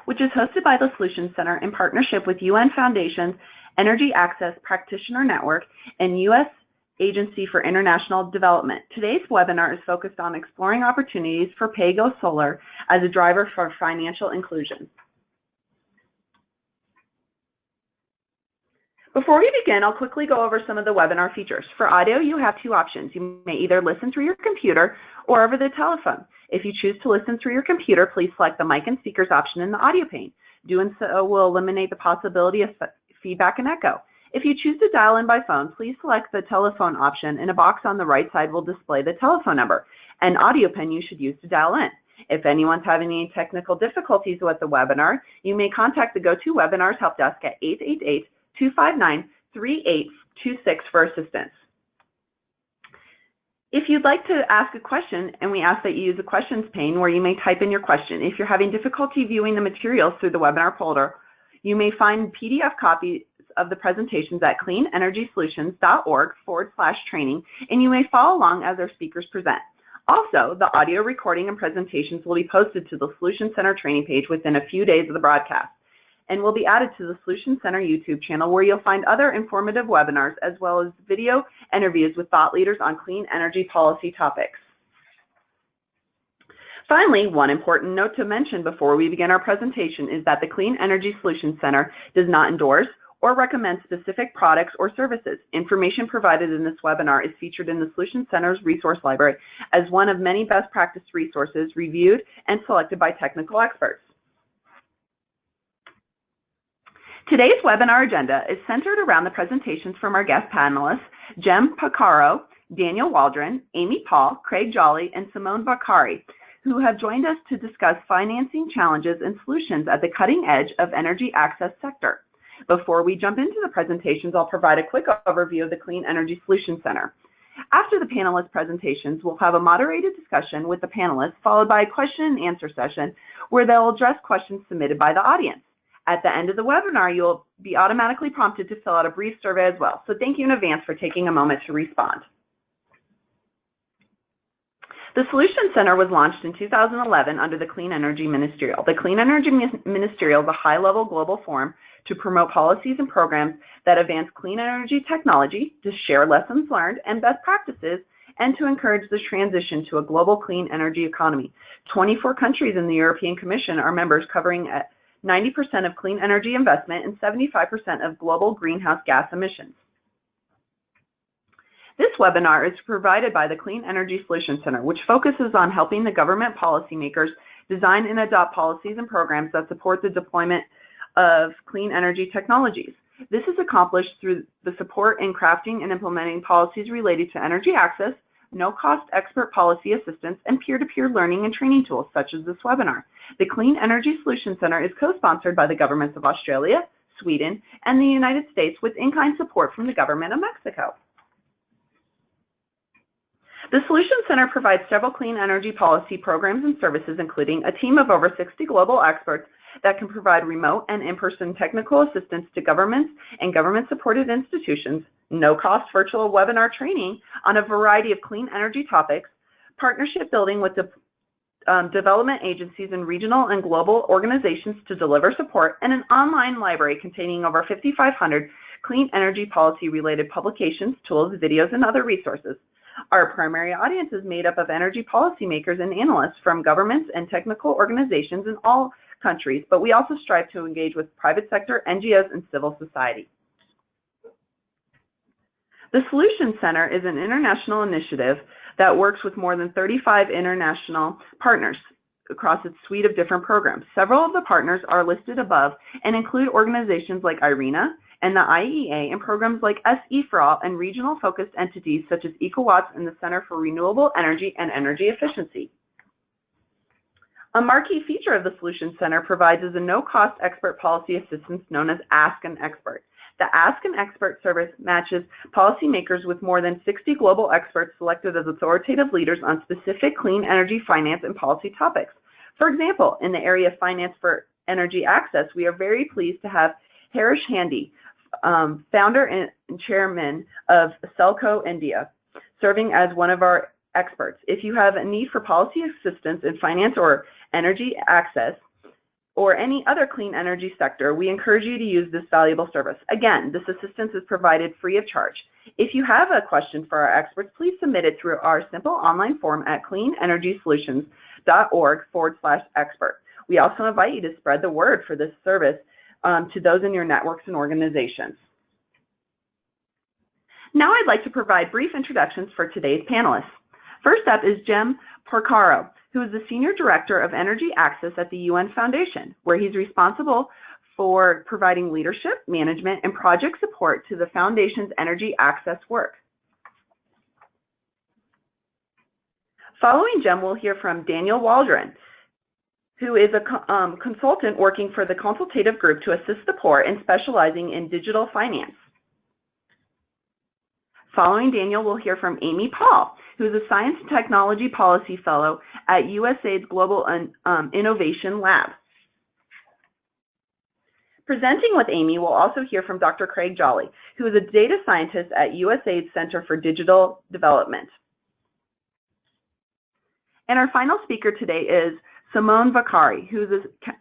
which is hosted by the Solutions Center in partnership with UN Foundation's Energy Access Practitioner Network and U.S. Agency for International Development. Today's webinar is focused on exploring opportunities for PAYG Solar as a driver for financial inclusion. Before we begin, I'll quickly go over some of the webinar features. For audio, you have two options. You may either listen through your computer or over the telephone. If you choose to listen through your computer, please select the mic and speakers option in the audio pane. Doing so will eliminate the possibility of feedback and echo. If you choose to dial in by phone, please select the telephone option, and a box on the right side will display the telephone number and audio pin you should use to dial in. If anyone's having any technical difficulties with the webinar, you may contact the GoToWebinars help desk at 888-259-3826 for assistance. If you'd like to ask a question, and we ask that you use the questions pane where you may type in your question. If you're having difficulty viewing the materials through the webinar folder, you may find PDF copies of the presentations at cleanenergysolutions.org/training, and you may follow along as our speakers present. Also, the audio recording and presentations will be posted to the Solutions Center training page within a few days of the broadcast, and will be added to the Solutions Center YouTube channel, where you'll find other informative webinars as well as video interviews with thought leaders on clean energy policy topics. Finally, one important note to mention before we begin our presentation is that the Clean Energy Solutions Center does not endorse or recommend specific products or services. Information provided in this webinar is featured in the Solutions Center's resource library as one of many best practice resources reviewed and selected by technical experts. Today's webinar agenda is centered around the presentations from our guest panelists, Jem Pacaro, Daniel Waldron, Amy Paul, Craig Jolly, and Simone Bakari, who have joined us to discuss financing challenges and solutions at the cutting edge of energy access sector. Before we jump into the presentations, I'll provide a quick overview of the Clean Energy Solutions Center. After the panelists' presentations, we'll have a moderated discussion with the panelists, followed by a question and answer session where they'll address questions submitted by the audience. At the end of the webinar, you'll be automatically prompted to fill out a brief survey as well. So thank you in advance for taking a moment to respond. The Solutions Center was launched in 2011 under the Clean Energy Ministerial. The Clean Energy Ministerial is a high-level global forum to promote policies and programs that advance clean energy technology, to share lessons learned and best practices, and to encourage the transition to a global clean energy economy. 24 countries in the European Commission are members, covering 90% of clean energy investment and 75% of global greenhouse gas emissions. This webinar is provided by the Clean Energy Solutions Center, which focuses on helping the government policymakers design and adopt policies and programs that support the deployment of clean energy technologies. This is accomplished through the support in crafting and implementing policies related to energy access, no-cost expert policy assistance, and peer-to-peer learning and training tools such as this webinar. The Clean Energy Solutions Center is co-sponsored by the governments of Australia, Sweden, and the United States, with in-kind support from the government of Mexico. The Solutions Center provides several clean energy policy programs and services, including a team of over 60 global experts that can provide remote and in-person technical assistance to governments and government-supported institutions, no-cost virtual webinar training on a variety of clean energy topics, partnership building with development agencies and regional and global organizations to deliver support, and an online library containing over 5,500 clean energy policy-related publications, tools, videos, and other resources. Our primary audience is made up of energy policymakers and analysts from governments and technical organizations in all countries, but we also strive to engage with private sector, NGOs, and civil society. The Solutions Center is an international initiative that works with more than 35 international partners across its suite of different programs. Several of the partners are listed above and include organizations like IRENA and the IEA, and programs like SE for All, and regional focused entities such as EcoWatts and the Center for Renewable Energy and Energy Efficiency. A marquee feature of the Solutions Center provides is a no-cost expert policy assistance known as Ask an Expert. The Ask an Expert service matches policymakers with more than 60 global experts selected as authoritative leaders on specific clean energy finance and policy topics. For example, in the area of finance for energy access, we are very pleased to have Harish Handy, founder and chairman of Selco India, serving as one of our experts. If you have a need for policy assistance in finance or energy access, or any other clean energy sector, we encourage you to use this valuable service. Again, this assistance is provided free of charge. If you have a question for our experts, please submit it through our simple online form at cleanenergysolutions.org/expert. We also invite you to spread the word for this service to those in your networks and organizations. Now I'd like to provide brief introductions for today's panelists. First up is Jem Porcaro, who is the Senior Director of Energy Access at the UN Foundation, where he's responsible for providing leadership, management, and project support to the Foundation's energy access work. Following Jem, we'll hear from Daniel Waldron, who is a consultant working for the consultative group to assist the poor and specializing in digital finance. Following Daniel, we'll hear from Amy Paul, who is a Science and Technology Policy Fellow at USAID's Global Innovation Lab. Presenting with Amy, we'll also hear from Dr. Craig Jolly, who is a data scientist at USAID's Center for Digital Development. And our final speaker today is Simone Vakari, who is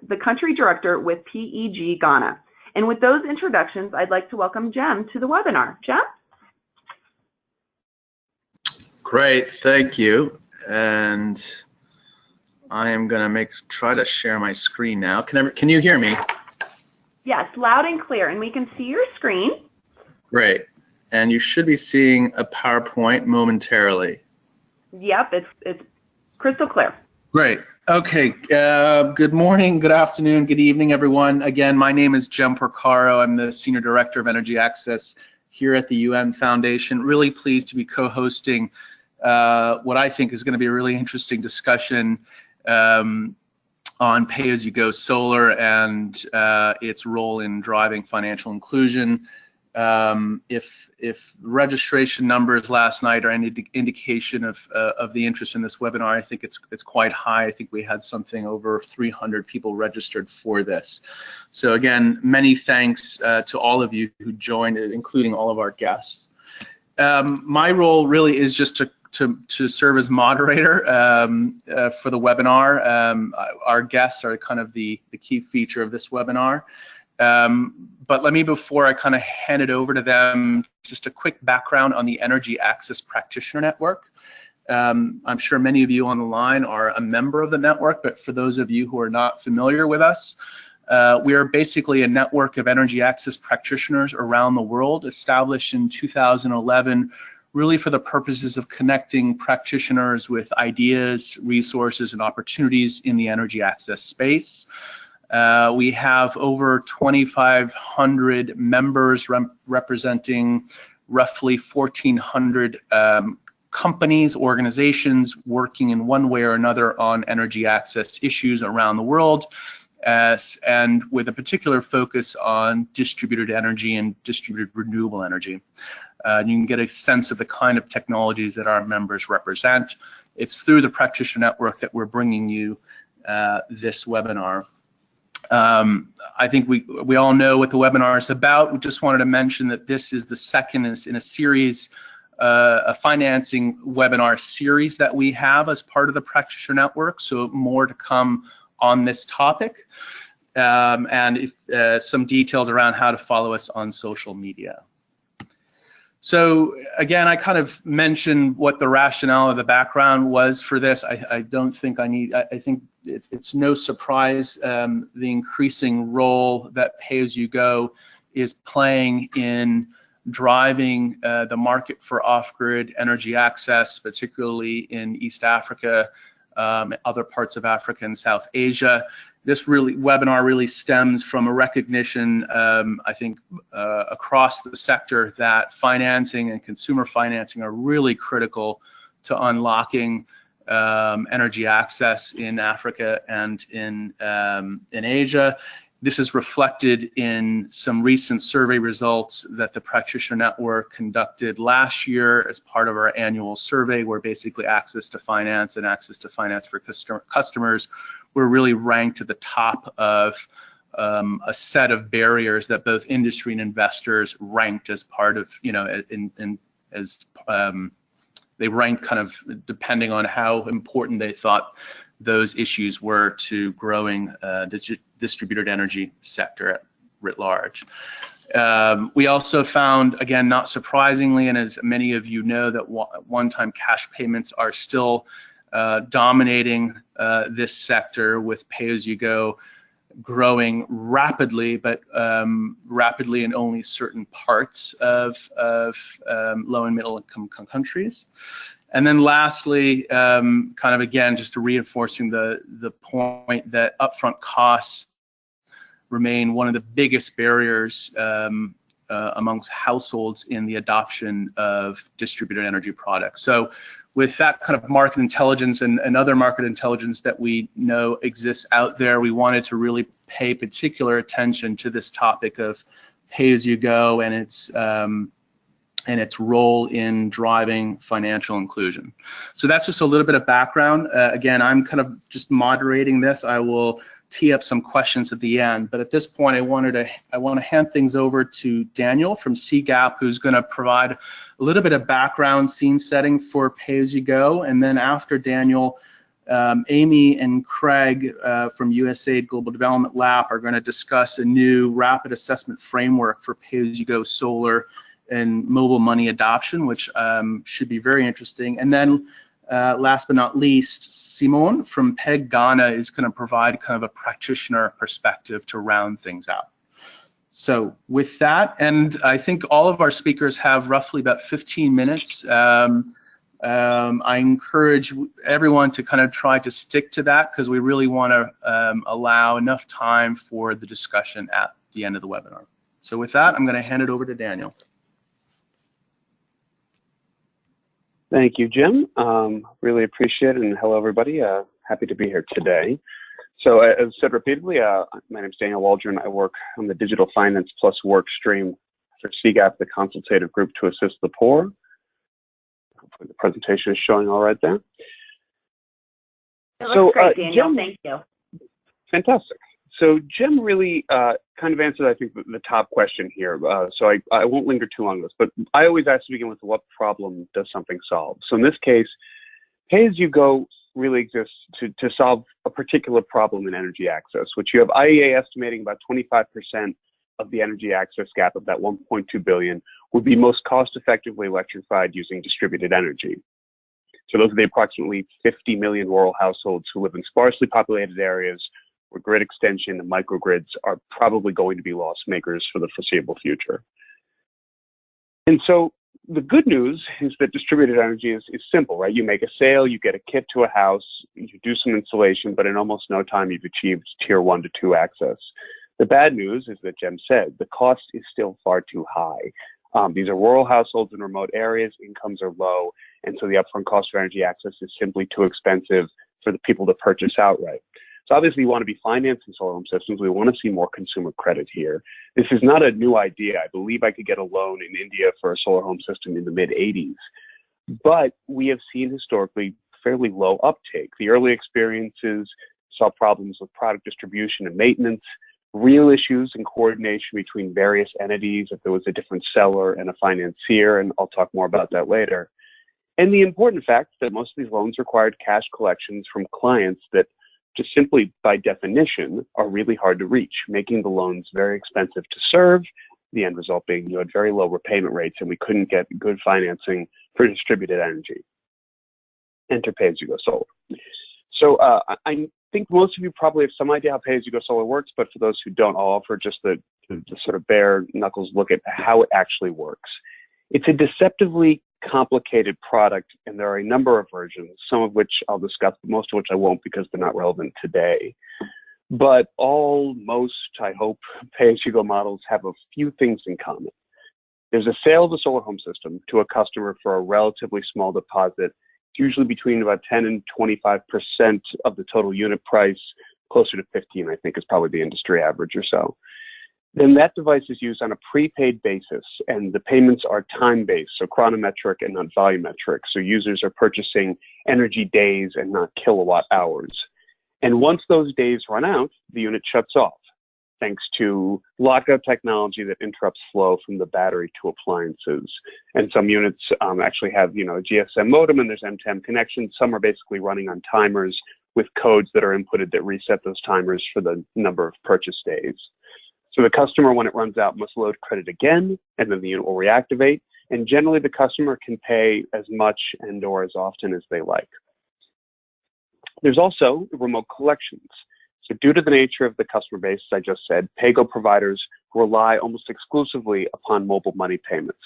the country director with PAYG Ghana. And with those introductions, I'd like to welcome Jem to the webinar. Jem? Great, thank you. And I am going to try to share my screen now. Can you hear me? Yes, loud and clear, and we can see your screen. Great, and you should be seeing a PowerPoint momentarily. Yep, it's crystal clear. Great. Okay. Good morning, good afternoon, good evening, everyone. Again, my name is Jem Porcaro. I'm the Senior Director of Energy Access here at the UN Foundation. Really pleased to be co-hosting what I think is going to be a really interesting discussion on pay-as-you-go solar and its role in driving financial inclusion. If registration numbers last night are any indication of the interest in this webinar, I think it's quite high. I think we had something over 300 people registered for this. So again, many thanks to all of you who joined, including all of our guests. My role really is just to serve as moderator for the webinar. Our guests are kind of the key feature of this webinar. But let me, before I kind of hand it over to them, just a quick background on the Energy Access Practitioner Network. I'm sure many of you on the line are a member of the network, but for those of you who are not familiar with us, we are basically a network of energy access practitioners around the world, established in 2011, really for the purposes of connecting practitioners with ideas, resources, and opportunities in the energy access space. We have over 2,500 members representing roughly 1,400 companies, organizations working in one way or another on energy access issues around the world, and with a particular focus on distributed energy and distributed renewable energy. You can get a sense of the kind of technologies that our members represent. It's through the practitioner network that we're bringing you this webinar. I think we all know what the webinar is about. We just wanted to mention that this is the second in a series, a financing webinar series that we have as part of the practitioner network. So more to come on this topic, and if some details around how to follow us on social media. So again, I kind of mentioned what the rationale of the background was for this. I don't think I think it's no surprise the increasing role that pay-as-you-go is playing in driving the market for off-grid energy access, particularly in East Africa, other parts of Africa and South Asia. This webinar really stems from a recognition, I think, across the sector that financing and consumer financing are really critical to unlocking energy access in Africa and in Asia. This is reflected in some recent survey results that the Practitioner Network conducted last year as part of our annual survey, where basically access to finance and access to finance for customers were really ranked at the top of a set of barriers that both industry and investors ranked as part of, they ranked kind of depending on how important they thought those issues were to growing the distributed energy sector writ large. We also found, again, not surprisingly, and as many of you know, that one-time cash payments are still dominating this sector, with pay-as-you-go growing rapidly, but rapidly in only certain parts of low and middle income countries. And then lastly, kind of again, just reinforcing the point that upfront costs remain one of the biggest barriers amongst households in the adoption of distributed energy products. So with that kind of market intelligence and other market intelligence that we know exists out there, we wanted to really pay particular attention to this topic of pay-as-you-go and its role in driving financial inclusion. So that's just a little bit of background. Again, I'm kind of just moderating this. I will tee up some questions at the end, but at this point, I want to hand things over to Daniel from CGAP, who's going to provide a little bit of background scene setting for pay-as-you-go, and then after Daniel, Amy and Craig from USAID Global Development Lab are going to discuss a new rapid assessment framework for pay-as-you-go solar and mobile money adoption, which should be very interesting. And then last but not least, Simone from PAYG Ghana is going to provide kind of a practitioner perspective to round things out. So with that, and I think all of our speakers have roughly about 15 minutes. I encourage everyone to kind of try to stick to that, because we really want to allow enough time for the discussion at the end of the webinar. So with that, I'm going to hand it over to Daniel. Thank you, Jim. Really appreciate it, and hello, everybody. Happy to be here today. So as said repeatedly, my name is Daniel Waldron. I work on the Digital Finance Plus work stream for CGAP, the consultative group to assist the poor. Hopefully the presentation is showing all right there. It looks great, Daniel. Jim, thank you. Fantastic. So Jim really kind of answered, I think, the top question here. So I won't linger too long on this, but I always ask to begin with, what problem does something solve? So in this case, pay-as-you-go really exists to solve a particular problem in energy access, which you have IEA estimating about 25% of the energy access gap of that 1.2 billion would be most cost-effectively electrified using distributed energy. So those are the approximately 50 million rural households who live in sparsely populated areas where grid extension and microgrids are probably going to be loss makers for the foreseeable future. And so the good news is that distributed energy is simple, right? You make a sale, you get a kit to a house, you do some installation, but in almost no time you've achieved tier 1 to 2 access. The bad news is that Jem said, the cost is still far too high. These are rural households in remote areas, incomes are low, and so the upfront cost for energy access is simply too expensive for the people to purchase outright. So obviously, we want to be financing solar home systems. We want to see more consumer credit here. This is not a new idea. I believe I could get a loan in India for a solar home system in the mid-'80s. But we have seen historically fairly low uptake. The early experiences saw problems with product distribution and maintenance, real issues in coordination between various entities, if there was a different seller and a financier, and I'll talk more about that later. And the important fact that most of these loans required cash collections from clients that just simply by definition are really hard to reach, making the loans very expensive to serve, the end result being you had very low repayment rates and we couldn't get good financing for distributed energy. Enter pay-as-you-go solar. So I think most of you probably have some idea how pay-as-you-go solar works, but for those who don't, I'll offer just the sort of bare knuckles look at how it actually works. It's a deceptively complicated product, and there are a number of versions, some of which I'll discuss, but most of which I won't because they're not relevant today. But most, I hope, pay-as-you-go models have a few things in common. There's a sale of a solar home system to a customer for a relatively small deposit. It's usually between about 10 and 25% of the total unit price, closer to 15, I think, is probably the industry average or so. Then that device is used on a prepaid basis, and the payments are time-based, so chronometric and not volumetric. So users are purchasing energy days and not kilowatt hours. And once those days run out, the unit shuts off, thanks to lockout technology that interrupts flow from the battery to appliances. And some units actually have, a GSM modem, and there's M2M connections. Some are basically running on timers with codes that are inputted that reset those timers for the number of purchase days. So the customer, when it runs out, must load credit again, and then the unit will reactivate. And generally, the customer can pay as much and or as often as they like. There's also remote collections. So due to the nature of the customer base, as I just said, PAYG providers rely almost exclusively upon mobile money payments,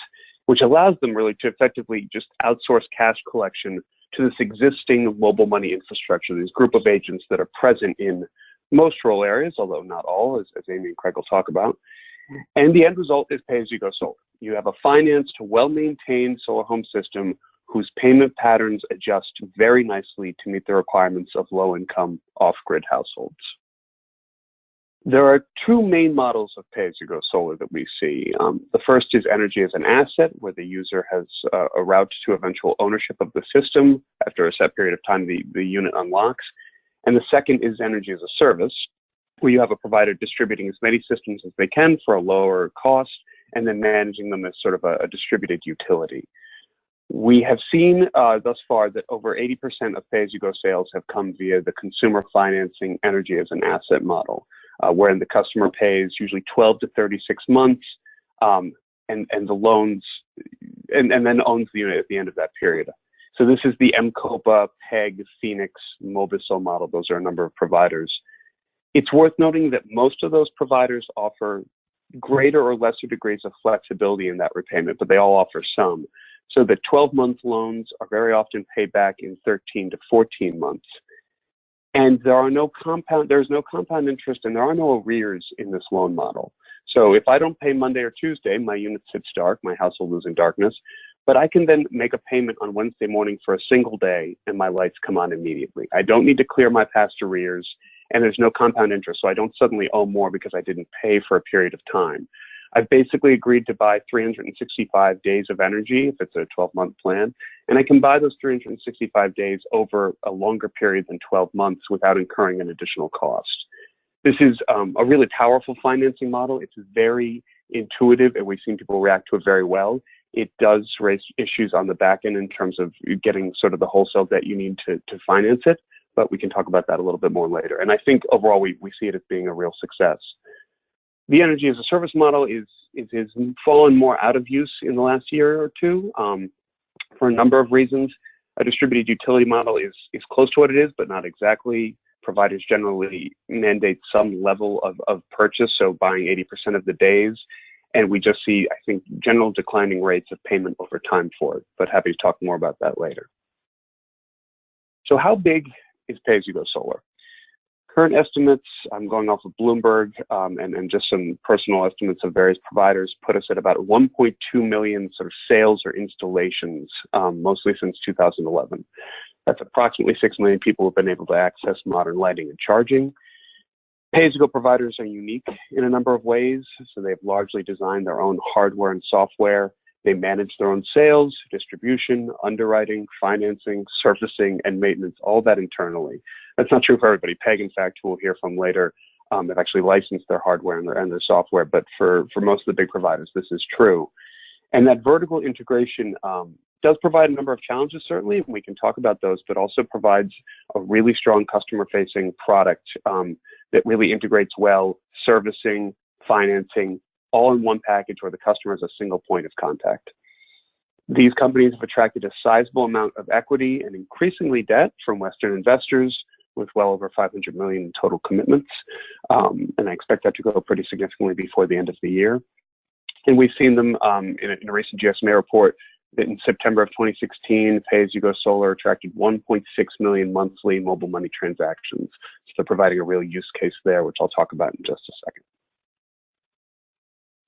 which allows them really to effectively just outsource cash collection to this existing mobile money infrastructure, this group of agents that are present in most rural areas, although not all, as Amy and Craig will talk about. And the end result is pay-as-you-go solar. You have a financed, well-maintained solar home system whose payment patterns adjust very nicely to meet the requirements of low-income, off-grid households. There are two main models of pay-as-you-go solar that we see. The first is energy as an asset, where the user has a route to eventual ownership of the system. After a set period of time, the unit unlocks. And the second is energy as a service, where you have a provider distributing as many systems as they can for a lower cost, and then managing them as sort of a distributed utility. We have seen thus far that over 80% of pay-as-you-go sales have come via the consumer financing energy as an asset model, wherein the customer pays usually 12 to 36 months and the loans, and then owns the unit at the end of that period. So this is the MCOPA, PAYG, Phoenix, Mobisil model. Those are a number of providers. It's worth noting that most of those providers offer greater or lesser degrees of flexibility in that repayment, but they all offer some. So the 12-month loans are very often paid back in 13 to 14 months. And there's no compound interest, and there are no arrears in this loan model. So if I don't pay Monday or Tuesday, my unit sits dark, my household is in darkness, but I can then make a payment on Wednesday morning for a single day, and my lights come on immediately. I don't need to clear my past arrears, and there's no compound interest, so I don't suddenly owe more because I didn't pay for a period of time. I've basically agreed to buy 365 days of energy if it's a 12-month plan, and I can buy those 365 days over a longer period than 12 months without incurring an additional cost. This is a really powerful financing model. It's very intuitive, and we've seen people react to it very well. It does raise issues on the back end in terms of getting sort of the wholesale that you need to finance it, but we can talk about that a little bit more later. And I think overall we see it as being a real success. The energy as a service model is fallen more out of use in the last year or two for a number of reasons. A distributed utility model is close to what it is, but not exactly. Providers generally mandate some level of purchase, so buying 80% of the days. And we just see, I think, general declining rates of payment over time for it, but happy to talk more about that later. So how big is pay-as-you-go solar? Current estimates, I'm going off of Bloomberg and just some personal estimates of various providers, put us at about 1.2 million sort of sales or installations, mostly since 2011. That's approximately 6 million people who have been able to access modern lighting and charging. Pay-as-you-go providers are unique in a number of ways. So they've largely designed their own hardware and software. They manage their own sales, distribution, underwriting, financing, servicing, and maintenance, all that internally. That's not true for everybody. PAYG, in fact, who we'll hear from later, have actually licensed their hardware and their software. But for most of the big providers, this is true. And that vertical integration does provide a number of challenges, certainly, and we can talk about those, but also provides a really strong customer-facing product that really integrates well, servicing, financing, all in one package where the customer is a single point of contact. These companies have attracted a sizable amount of equity and increasingly debt from Western investors with well over 500 million in total commitments. And I expect that to go pretty significantly before the end of the year. And we've seen them in a recent GSMA report that in September of 2016, Pay-as-you-go Solar attracted 1.6 million monthly mobile money transactions. So they're providing a real use case there, which I'll talk about in just a second.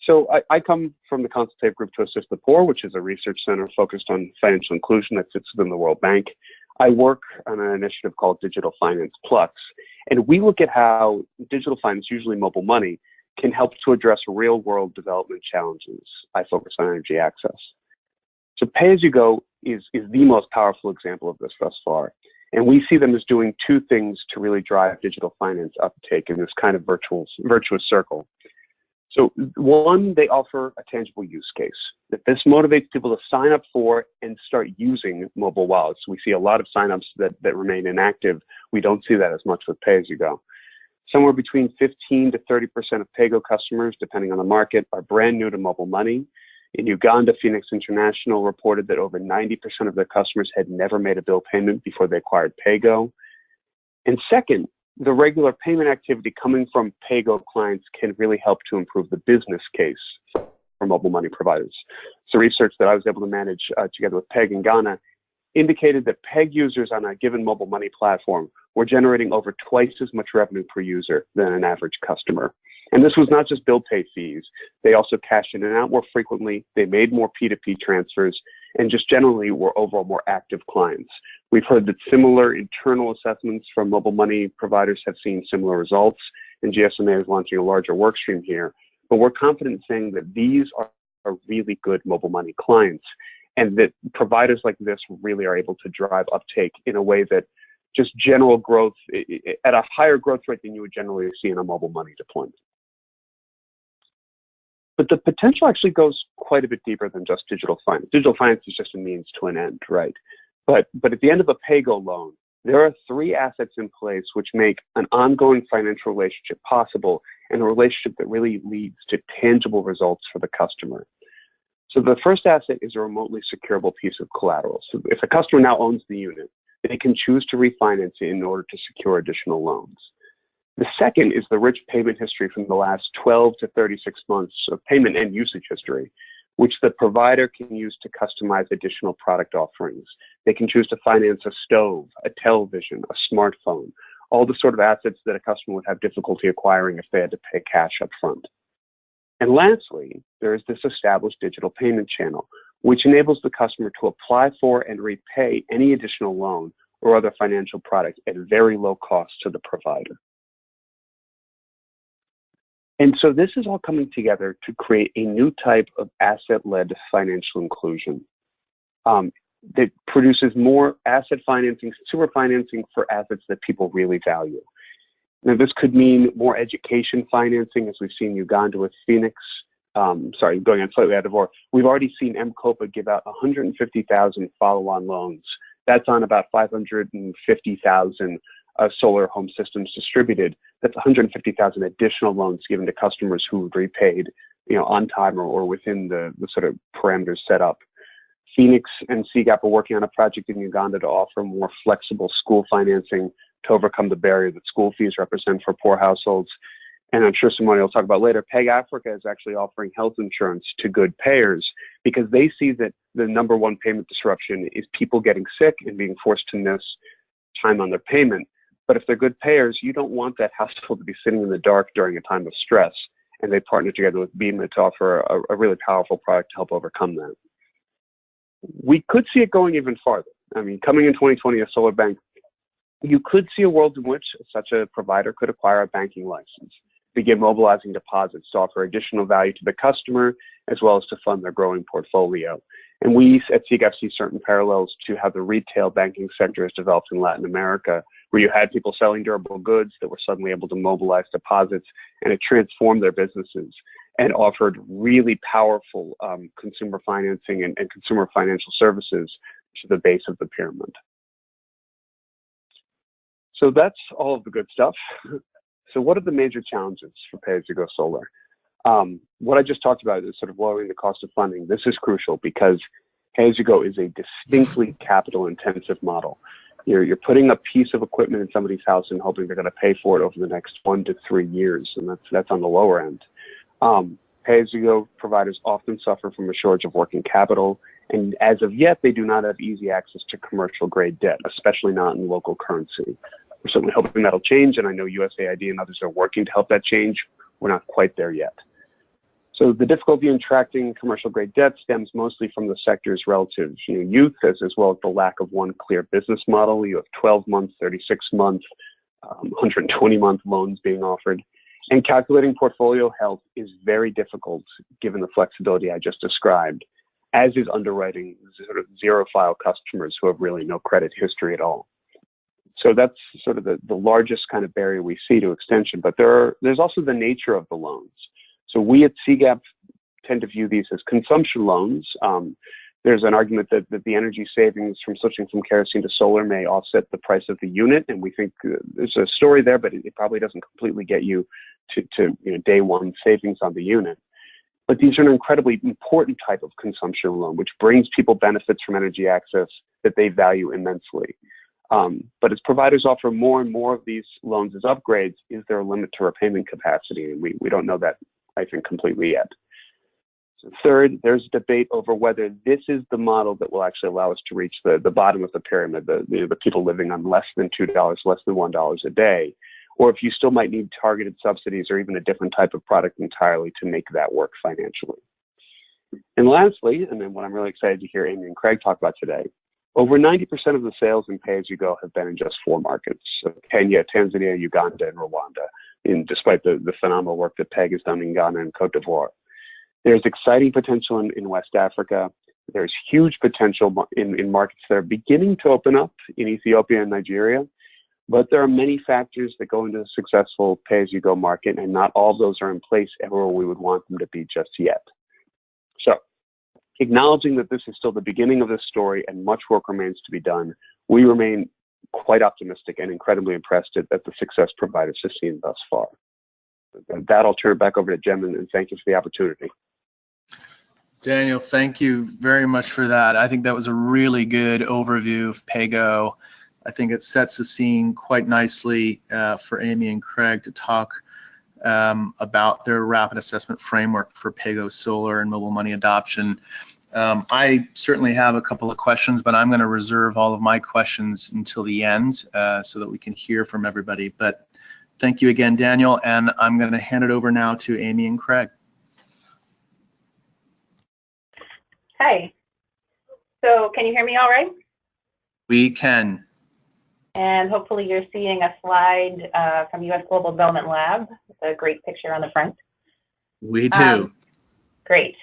So I come from the Consultative Group to Assist the Poor, which is a research center focused on financial inclusion that sits within the World Bank. I work on an initiative called Digital Finance Plus, and we look at how digital finance, usually mobile money, can help to address real-world development challenges. I focus on energy access. So pay-as-you-go is the most powerful example of this thus far. And we see them as doing two things to really drive digital finance uptake in this kind of virtuous circle. So one, they offer a tangible use case. that this motivates people to sign up for and start using mobile wallets. We see a lot of signups that remain inactive. We don't see that as much with pay-as-you-go. Somewhere between 15 to 30% of PAYG customers, depending on the market, are brand new to mobile money. In Uganda, Phoenix International reported that over 90% of their customers had never made a bill payment before they acquired PAYG. And second, the regular payment activity coming from PAYG clients can really help to improve the business case for mobile money providers. So research that I was able to manage together with PEG in Ghana indicated that PEG users on a given mobile money platform were generating over twice as much revenue per user than an average customer. And this was not just bill pay fees. They also cashed in and out more frequently. They made more P2P transfers and just generally were overall more active clients. We've heard that similar internal assessments from mobile money providers have seen similar results, and GSMA is launching a larger work stream here. But we're confident in saying that these are really good mobile money clients, and that providers like this really are able to drive uptake in a way that just general growth at a higher growth rate than you would generally see in a mobile money deployment. But the potential actually goes quite a bit deeper than just digital finance. Digital finance is just a means to an end, right? But at the end of a PAYG loan, there are 3 assets in place which make an ongoing financial relationship possible, and a relationship that really leads to tangible results for the customer. So the first asset is a remotely securable piece of collateral. So if a customer now owns the unit, they can choose to refinance it in order to secure additional loans. The second is the rich payment history from the last 12 to 36 months of payment and usage history, which the provider can use to customize additional product offerings. They can choose to finance a stove, a television, a smartphone, all the sort of assets that a customer would have difficulty acquiring if they had to pay cash up front. And lastly, there is this established digital payment channel, which enables the customer to apply for and repay any additional loan or other financial product at very low cost to the provider. And so this is all coming together to create a new type of asset-led financial inclusion that produces more asset financing, consumer financing for assets that people really value. Now, this could mean more education financing, as we've seen Uganda with Phoenix. Sorry, going on slightly out of order. We've already seen M-COPA give out 150,000 follow-on loans. That's on about 550,000 solar home systems distributed. That's 150,000 additional loans given to customers who repaid, on time or within the sort of parameters set up. Phoenix and CGAP are working on a project in Uganda to offer more flexible school financing to overcome the barrier that school fees represent for poor households. And I'm sure somebody will talk about later, PEG Africa is actually offering health insurance to good payers because they see that the #1 payment disruption is people getting sick and being forced to miss time on their payment. But if they're good payers, you don't want that household to be sitting in the dark during a time of stress. And they partner together with BEMA to offer a really powerful product to help overcome that. We could see it going even farther. I mean, coming in 2020, a solar bank, you could see a world in which such a provider could acquire a banking license, begin mobilizing deposits to offer additional value to the customer, as well as to fund their growing portfolio. And we at CGAP see certain parallels to how the retail banking sector has developed in Latin America, where you had people selling durable goods that were suddenly able to mobilize deposits, and it transformed their businesses and offered really powerful consumer financing and consumer financial services to the base of the pyramid. So that's all of the good stuff. So what are the major challenges for pay-as-you-go solar? What I just talked about is sort of lowering the cost of funding. This is crucial because pay-as-you-go is a distinctly capital-intensive model. You're putting a piece of equipment in somebody's house and hoping they're going to pay for it over the next 1 to 3 years, and that's on the lower end. Pay-as-you-go providers often suffer from a shortage of working capital, and as of yet, they do not have easy access to commercial-grade debt, especially not in local currency. We're certainly hoping that'll change, and I know USAID and others are working to help that change. We're not quite there yet. So the difficulty in attracting commercial-grade debt stems mostly from the sector's relative youth, as well as the lack of one clear business model. You have 12-month, 36-month, 120-month loans being offered. And calculating portfolio health is very difficult given the flexibility I just described, as is underwriting sort of zero-file customers who have really no credit history at all. So that's sort of the largest kind of barrier we see to extension. But there's also the nature of the loans. So we at CGAP tend to view these as consumption loans. There's an argument that the energy savings from switching from kerosene to solar may offset the price of the unit, and we think there's a story there, but it probably doesn't completely get you to day one savings on the unit. But these are an incredibly important type of consumption loan, which brings people benefits from energy access that they value immensely. But as providers offer more and more of these loans as upgrades, is there a limit to repayment capacity? And we don't know that, I think, completely yet. So third, there's debate over whether this is the model that will actually allow us to reach the bottom of the pyramid, the people living on less than $2, less than $1 a day, or if you still might need targeted subsidies or even a different type of product entirely to make that work financially. And lastly, and then what I'm really excited to hear Amy and Craig talk about today, over 90% of the sales in pay-as-you-go have been in just 4 markets: so Kenya, Tanzania, Uganda, and Rwanda, despite the phenomenal work that PAYG has done in Ghana and Cote d'Ivoire. There's exciting potential in West Africa. There's huge potential in markets that are beginning to open up in Ethiopia and Nigeria. But there are many factors that go into a successful pay-as-you-go market, and not all of those are in place everywhere we would want them to be just yet. So, acknowledging that this is still the beginning of this story and much work remains to be done, we remain quite optimistic and incredibly impressed at the success providers have seen thus far. With that, I'll turn it back over to Jem, and thank you for the opportunity. Daniel, thank you very much for that. I think that was a really good overview of PAYGO. I think it sets the scene quite nicely for Amy and Craig to talk about their rapid assessment framework for PAYGO solar and mobile money adoption. I certainly have a couple of questions, but I'm going to reserve all of my questions until the end so that we can hear from everybody. But thank you again, Daniel, and I'm going to hand it over now to Amy and Craig. Hi. So can you hear me all right? We can. And hopefully you're seeing a slide from US Global Development Lab with a great picture on the front. We do. Great.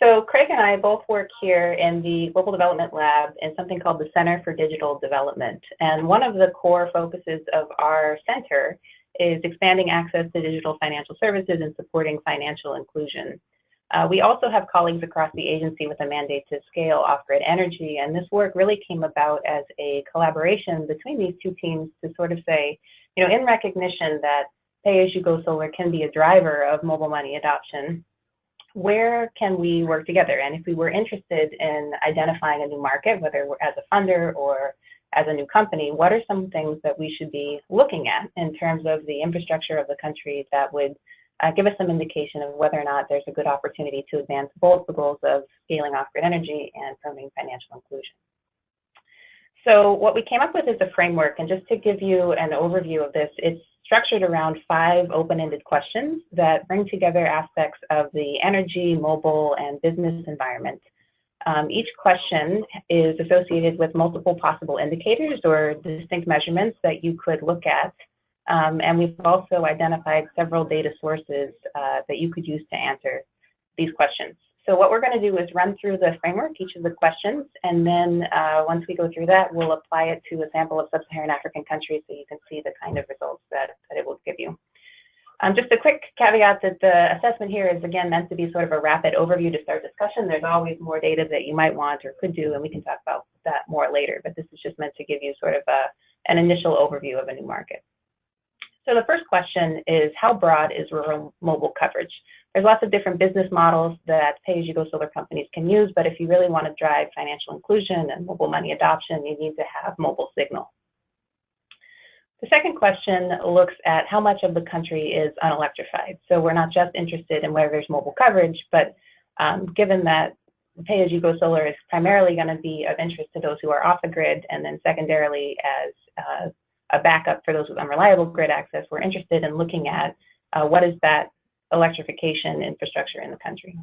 So Craig and I both work here in the Global Development Lab in something called the Center for Digital Development. And one of the core focuses of our center is expanding access to digital financial services and supporting financial inclusion. We also have colleagues across the agency with a mandate to scale off-grid energy, and this work really came about as a collaboration between these two teams to sort of say, in recognition that pay-as-you-go solar can be a driver of mobile money adoption, where can we work together? And if we were interested in identifying a new market, whether we're as a funder or as a new company, what are some things that we should be looking at in terms of the infrastructure of the country that would give us some indication of whether or not there's a good opportunity to advance both the goals of scaling off-grid energy and promoting financial inclusion. So what we came up with is a framework, and just to give you an overview of this, it's structured around 5 open-ended questions that bring together aspects of the energy, mobile, and business environment. Each question is associated with multiple possible indicators or distinct measurements that you could look at. And we've also identified several data sources that you could use to answer these questions. So what we're going to do is run through the framework, each of the questions, and then once we go through that, we'll apply it to a sample of sub-Saharan African countries so you can see the kind of results that it will give you. Just a quick caveat that the assessment here is, again, meant to be sort of a rapid overview to start discussion. There's always more data that you might want or could do, and we can talk about that more later, but this is just meant to give you sort of an initial overview of a new market. So the first question is, how broad is rural mobile coverage? There's lots of different business models that pay-as-you-go solar companies can use, but if you really want to drive financial inclusion and mobile money adoption, you need to have mobile signal. The second question looks at how much of the country is unelectrified. So we're not just interested in where there's mobile coverage, but given that pay-as-you-go solar is primarily going to be of interest to those who are off the grid, and then secondarily as a backup for those with unreliable grid access, we're interested in looking at what is that electrification infrastructure in the country.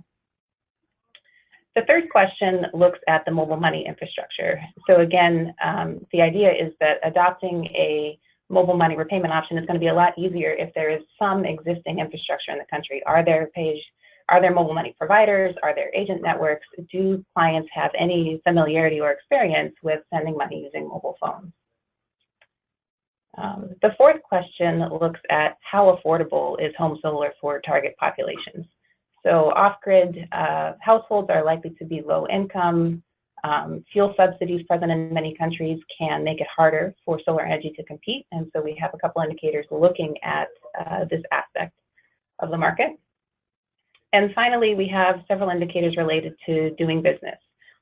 The third question looks at the mobile money infrastructure. So again, the idea is that adopting a mobile money repayment option is going to be a lot easier if there is some existing infrastructure in the country. Are there mobile money providers? Are there agent networks? Do clients have any familiarity or experience with sending money using mobile phones? The fourth question looks at how affordable is home solar for target populations. So off-grid households are likely to be low income. Fuel subsidies present in many countries can make it harder for solar energy to compete. And so we have a couple indicators looking at this aspect of the market. And finally, we have several indicators related to doing business.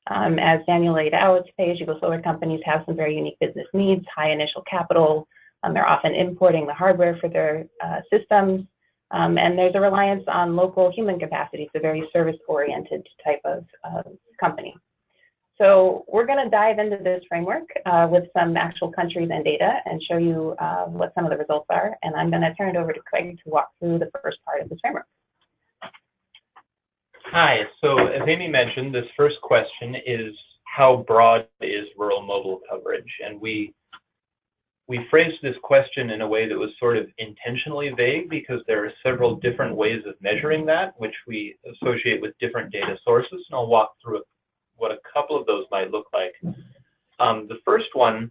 As Daniel laid out, pay-as-you-go solar companies have some very unique business needs, high initial capital. They're often importing the hardware for their systems. And there's a reliance on local human capacity. It's a very service-oriented type of company. So we're going to dive into this framework with some actual countries and data and show you what some of the results are. And I'm going to turn it over to Craig to walk through the first part of this framework. Hi, so as Amy mentioned, this first question is how broad is rural mobile coverage? And we phrased this question in a way that was sort of intentionally vague because there are several different ways of measuring that, which we associate with different data sources. And I'll walk through what a couple of those might look like. The first one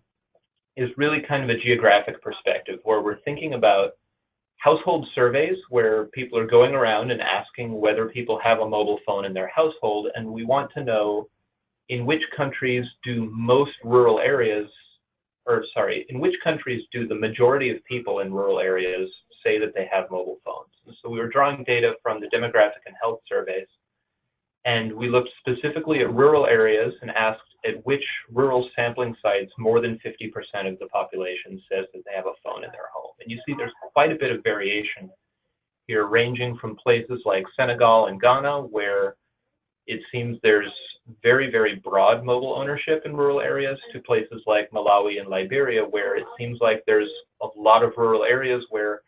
is really kind of a geographic perspective where we're thinking about household surveys where people are going around and asking whether people have a mobile phone in their household, and we want to know in which countries do in which countries do the majority of people in rural areas say that they have mobile phones. And so we were drawing data from the demographic and health surveys, and we looked specifically at rural areas and asked at which rural sampling sites more than 50% of the population says that they have a phone in their home. And you see there's quite a bit of variation here, ranging from places like Senegal and Ghana, where it seems there's very, very broad mobile ownership in rural areas, to places like Malawi and Liberia, where it seems like there's a lot of rural areas where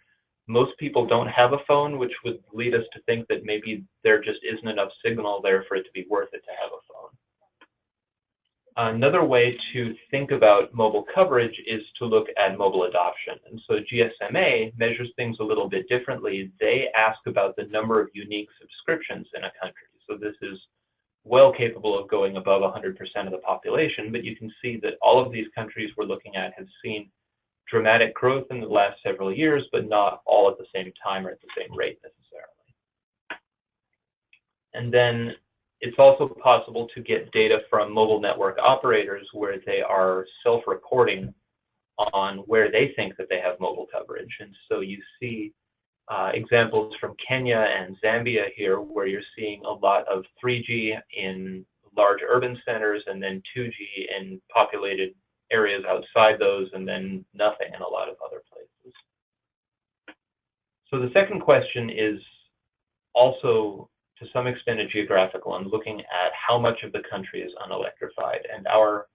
most people don't have a phone, which would lead us to think that maybe there just isn't enough signal there for it to be worth it to have a phone. Another way to think about mobile coverage is to look at mobile adoption. And so GSMA measures things a little bit differently. They ask about the number of unique subscriptions in a country. So this is well capable of going above 100% of the population, but you can see that all of these countries we're looking at have seen dramatic growth in the last several years, but not all at the same time or at the same rate necessarily. And then it's also possible to get data from mobile network operators where they are self-reporting on where they think that they have mobile coverage. And so you see examples from Kenya and Zambia here, where you're seeing a lot of 3G in large urban centers and then 2G in populated areas outside those, and then nothing in a lot of other places. So the second question is also to some extent a geographical one, looking at how much of the country is unelectrified. And our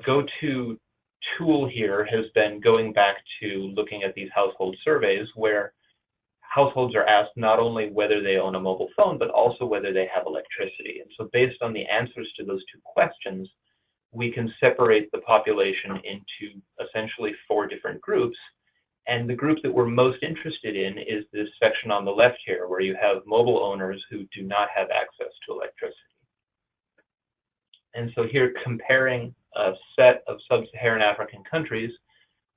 go-to tool here has been going back to looking at these household surveys where households are asked not only whether they own a mobile phone, but also whether they have electricity. And so based on the answers to those two questions, we can separate the population into essentially 4 different groups. And the group that we're most interested in is this section on the left here, where you have mobile owners who do not have access to electricity. And so here, comparing a set of sub-Saharan African countries,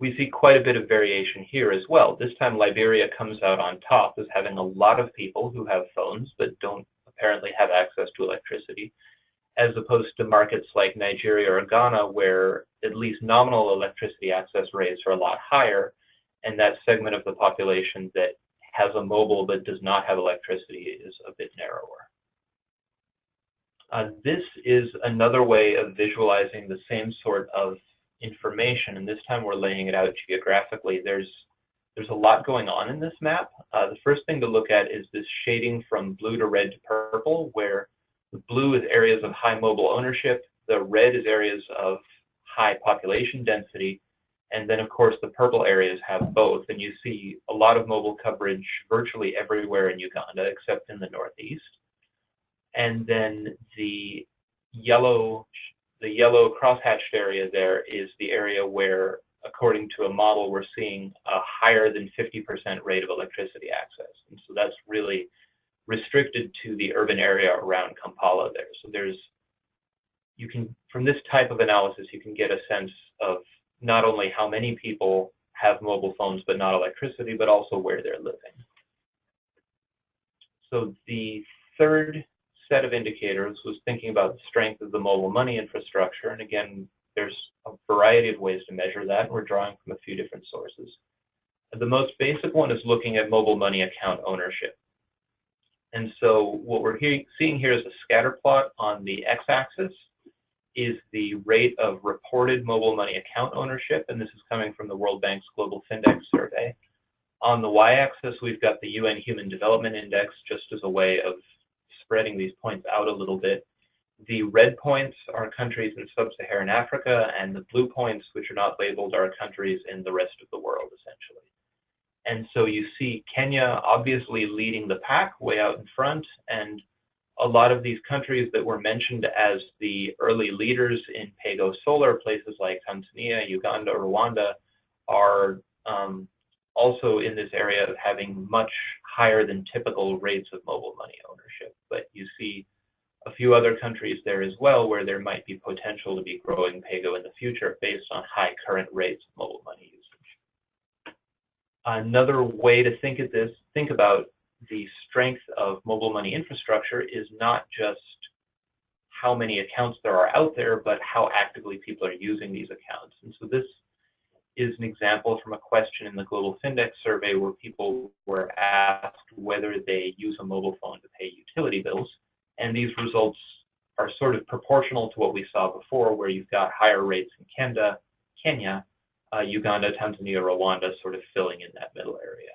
we see quite a bit of variation here as well. This time, Liberia comes out on top as having a lot of people who have phones but don't apparently have access to electricity, as opposed to markets like Nigeria or Ghana, where at least nominal electricity access rates are a lot higher, and that segment of the population that has a mobile but does not have electricity is a bit narrower. This is another way of visualizing the same sort of information, and this time we're laying it out geographically. There's a lot going on in this map. The first thing to look at is this shading from blue to red to purple, where the blue is areas of high mobile ownership, the red is areas of high population density, and then of course the purple areas have both. And you see a lot of mobile coverage virtually everywhere in Uganda except in the northeast. And then the yellow crosshatched area there is the area where, according to a model, we're seeing a higher than 50% rate of electricity access. And so that's really restricted to the urban area around Kampala there. So from this type of analysis, you can get a sense of not only how many people have mobile phones but not electricity, but also where they're living. So the third set of indicators was thinking about the strength of the mobile money infrastructure. And again, there's a variety of ways to measure that. We're drawing from a few different sources. The most basic one is looking at mobile money account ownership. And so what we're seeing here is a scatter plot. On the x-axis is the rate of reported mobile money account ownership, and this is coming from the World Bank's Global Findex survey. On the y-axis, we've got the UN Human Development Index, just as a way of spreading these points out a little bit. The red points are countries in sub-Saharan Africa, and the blue points, which are not labeled, are countries in the rest of the world, essentially. And so you see Kenya obviously leading the pack way out in front, and a lot of these countries that were mentioned as the early leaders in PAYG solar, places like Tanzania, Uganda, Rwanda, are also in this area of having much higher than typical rates of mobile money ownership. But you see a few other countries there as well where there might be potential to be growing PAYG in the future based on high current rates of mobile money usage. Another way to think about the strength of mobile money infrastructure is not just how many accounts there are out there, but how actively people are using these accounts. And so this is an example from a question in the Global Findex survey where people were asked whether they use a mobile phone to pay utility bills. And these results are sort of proportional to what we saw before, where you've got higher rates in Kenya, Uganda, Tanzania, Rwanda sort of filling in that middle area.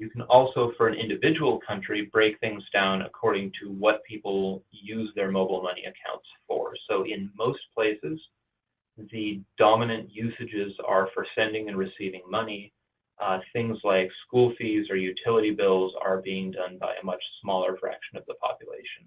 You can also, for an individual country, break things down according to what people use their mobile money accounts for. So in most places, the dominant usages are for sending and receiving money. Things like school fees or utility bills are being done by a much smaller fraction of the population.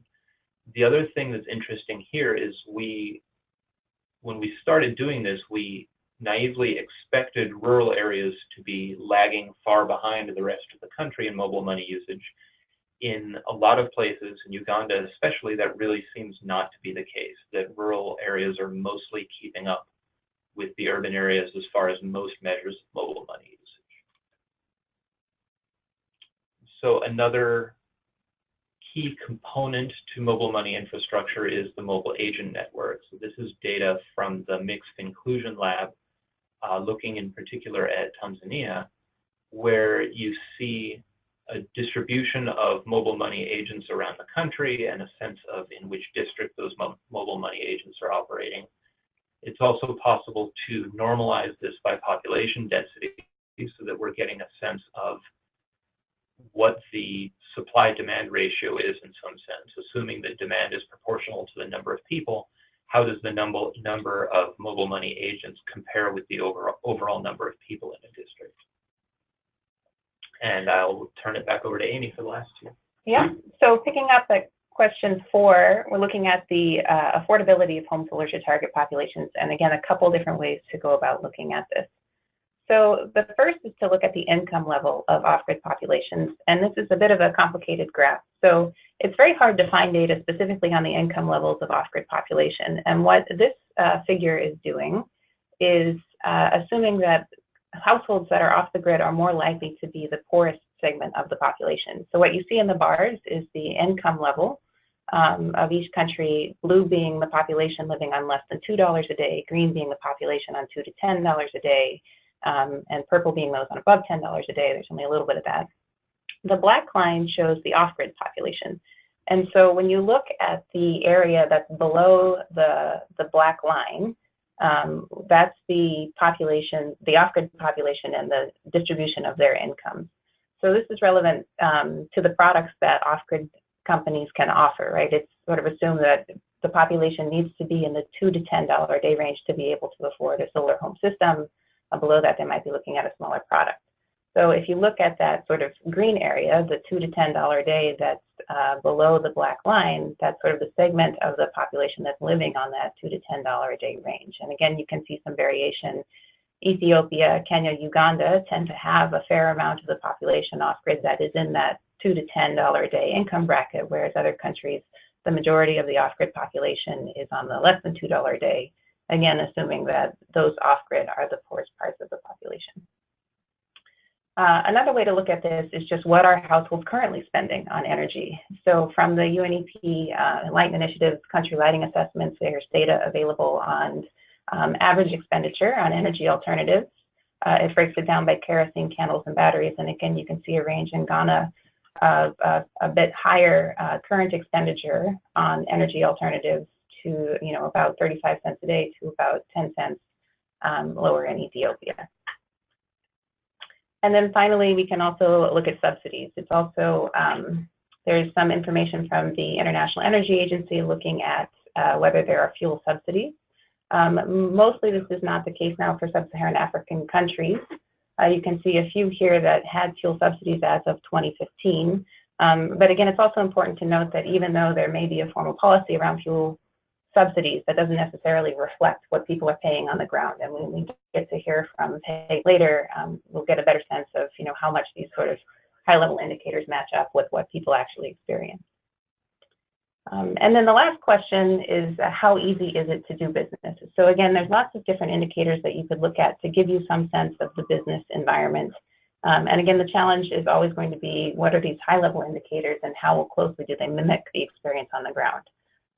The other thing that's interesting here is when we started doing this, we naively expected rural areas to be lagging far behind the rest of the country in mobile money usage. In a lot of places, in Uganda especially, that really seems not to be the case, that rural areas are mostly keeping up with the urban areas as far as most measures of mobile money usage. So another key component to mobile money infrastructure is the mobile agent network. So this is data from the Mixed Inclusion Lab, looking in particular at Tanzania, where you see a distribution of mobile money agents around the country and a sense of in which district those mobile money agents are operating. It's also possible to normalize this by population density so that we're getting a sense of what the supply-demand ratio is in some sense. Assuming that demand is proportional to the number of people, how does the number of mobile money agents compare with the overall number of people in a district? And I'll turn it back over to Amy for the last two. Yeah, so picking up at question 4, we're looking at the affordability of home solar to target populations, and again, a couple different ways to go about looking at this. So the first is to look at the income level of off-grid populations, and this is a bit of a complicated graph. So it's very hard to find data specifically on the income levels of off-grid population, and what this figure is doing is assuming that households that are off the grid are more likely to be the poorest segment of the population. So what you see in the bars is the income level of each country, blue being the population living on less than $2 a day, green being the population on $2 to $10 a day, and purple being those on above $10 a day. There's only a little bit of that. The black line shows the off-grid population. And so when you look at the area that's below the black line, that's the population, the off-grid population and the distribution of their income. So this is relevant to the products that off-grid companies can offer, right? It's sort of assumed that the population needs to be in the $2 to $10 a day range to be able to afford a solar home system. Below that, they might be looking at a smaller product. So if you look at that sort of green area, the $2 to $10 a day that's below the black line, that's sort of the segment of the population that's living on that $2 to $10 a day range. And again, you can see some variation. Ethiopia, Kenya, Uganda tend to have a fair amount of the population off-grid that is in that $2 to $10 a day income bracket, whereas other countries, the majority of the off-grid population is on the less than $2 a day, again, assuming that those off-grid are the poorest parts of the population. Another way to look at this is just what are households currently spending on energy. So from the UNEP Enlightened Initiative's country lighting assessments, there's data available on average expenditure on energy alternatives. It breaks it down by kerosene, candles, and batteries. And again, you can see a range in Ghana of a bit higher current expenditure on energy alternatives to, about 35 cents a day to about 10 cents lower in Ethiopia. And then finally, we can also look at subsidies. It's also, there's some information from the International Energy Agency looking at whether there are fuel subsidies. Mostly this is not the case now for sub-Saharan African countries. You can see a few here that had fuel subsidies as of 2015. But again, it's also important to note that even though there may be a formal policy around fuel subsidies, that doesn't necessarily reflect what people are paying on the ground. And when we get to hear from PAYG later, we'll get a better sense of how much these sort of high-level indicators match up with what people actually experience. And then the last question is how easy is it to do business? So again, there's lots of different indicators that you could look at to give you some sense of the business environment. And again, the challenge is always going to be what are these high-level indicators and how closely do they mimic the experience on the ground?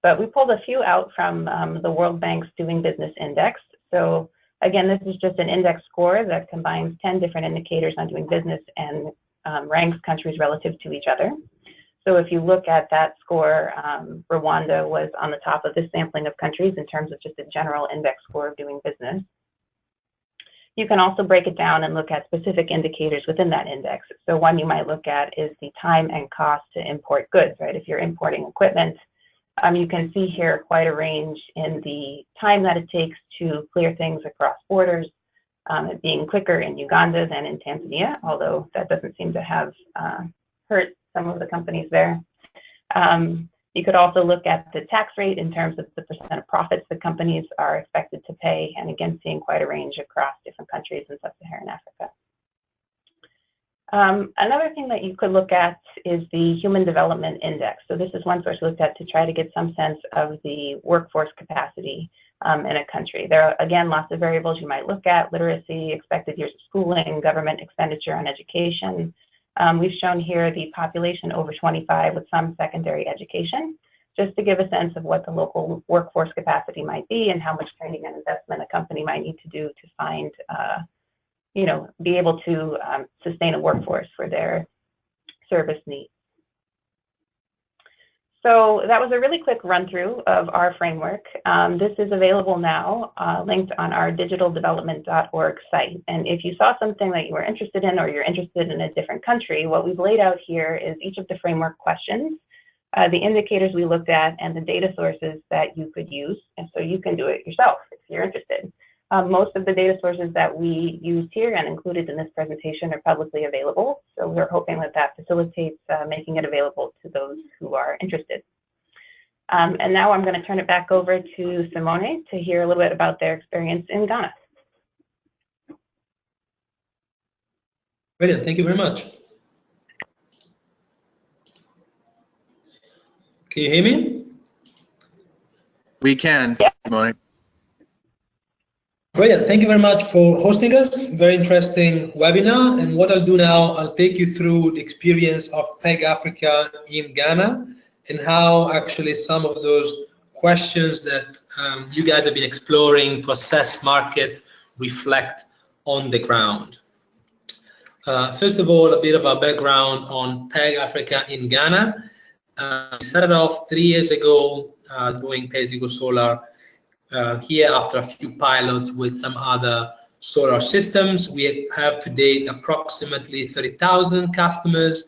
But we pulled a few out from the World Bank's Doing Business Index. So again, this is just an index score that combines 10 different indicators on doing business and ranks countries relative to each other. So if you look at that score, Rwanda was on the top of this sampling of countries in terms of just a general index score of doing business. You can also break it down and look at specific indicators within that index. So one you might look at is the time and cost to import goods, right? If you're importing equipment, you can see here quite a range in the time that it takes to clear things across borders, it being quicker in Uganda than in Tanzania, although that doesn't seem to have hurt some of the companies there. You could also look at the tax rate in terms of the percent of profits that companies are expected to pay, and again, seeing quite a range across different countries in sub-Saharan Africa. Another thing that you could look at is the Human Development Index. So this is one source looked at to try to get some sense of the workforce capacity in a country. There are, again, lots of variables you might look at: literacy, expected years of schooling, government expenditure on education. We've shown here the population over 25 with some secondary education, just to give a sense of what the local workforce capacity might be and how much training and investment a company might need to do to find be able to sustain a workforce for their service needs. So that was a really quick run through of our framework. This is available now, linked on our digitaldevelopment.org site. And if you saw something that you were interested in, or you're interested in a different country, what we've laid out here is each of the framework questions, the indicators we looked at, and the data sources that you could use. And so you can do it yourself if you're interested. Most of the data sources that we used here and included in this presentation are publicly available. So we're hoping that that facilitates making it available to those who are interested. And now I'm going to turn it back over to Simone to hear a little bit about their experience in Ghana. Brilliant, thank you very much. Can you hear me? We can, Simone. Brilliant, thank you very much for hosting us. Very interesting webinar. And what I'll do now, I'll take you through the experience of PAYG Africa in Ghana and how actually some of those questions that you guys have been exploring to assess markets reflect on the ground. First of all, a bit of a background on PAYG Africa in Ghana. We started off 3 years ago doing pay-as-you-go solar here after a few pilots with some other solar systems. We have to date approximately 30,000 customers,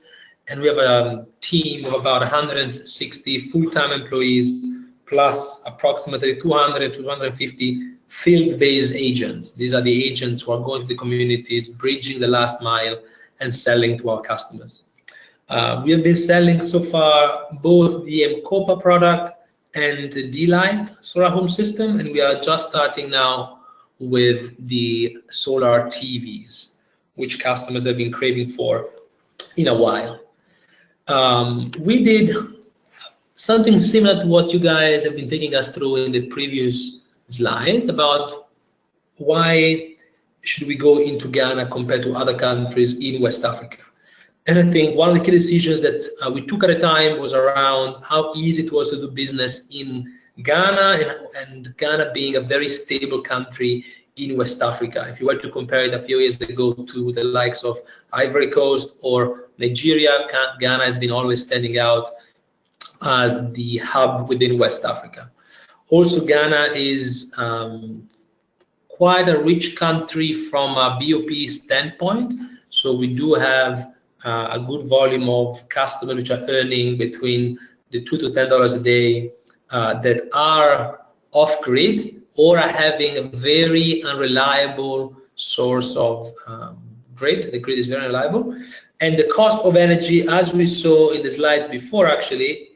and we have a team of about 160 full-time employees plus approximately 200 to 250 field-based agents. These are the agents who are going to the communities, bridging the last mile and selling to our customers. We have been selling so far both the M-Copa product and the D-Light solar home system, and we are just starting now with the solar TVs, which customers have been craving for in a while. We did something similar to what you guys have been taking us through in the previous slides about why should we go into Ghana compared to other countries in West Africa? And I think one of the key decisions that we took at the time was around how easy it was to do business in Ghana, and Ghana being a very stable country in West Africa. If you were to compare it a few years ago to the likes of Ivory Coast or Nigeria, Ghana has been always standing out as the hub within West Africa. Also, Ghana is quite a rich country from a BOP standpoint. So we do have a good volume of customers which are earning between the $2 to $10 a day that are off-grid or are having a very unreliable source of grid. The grid is very unreliable. And the cost of energy, as we saw in the slides before, actually,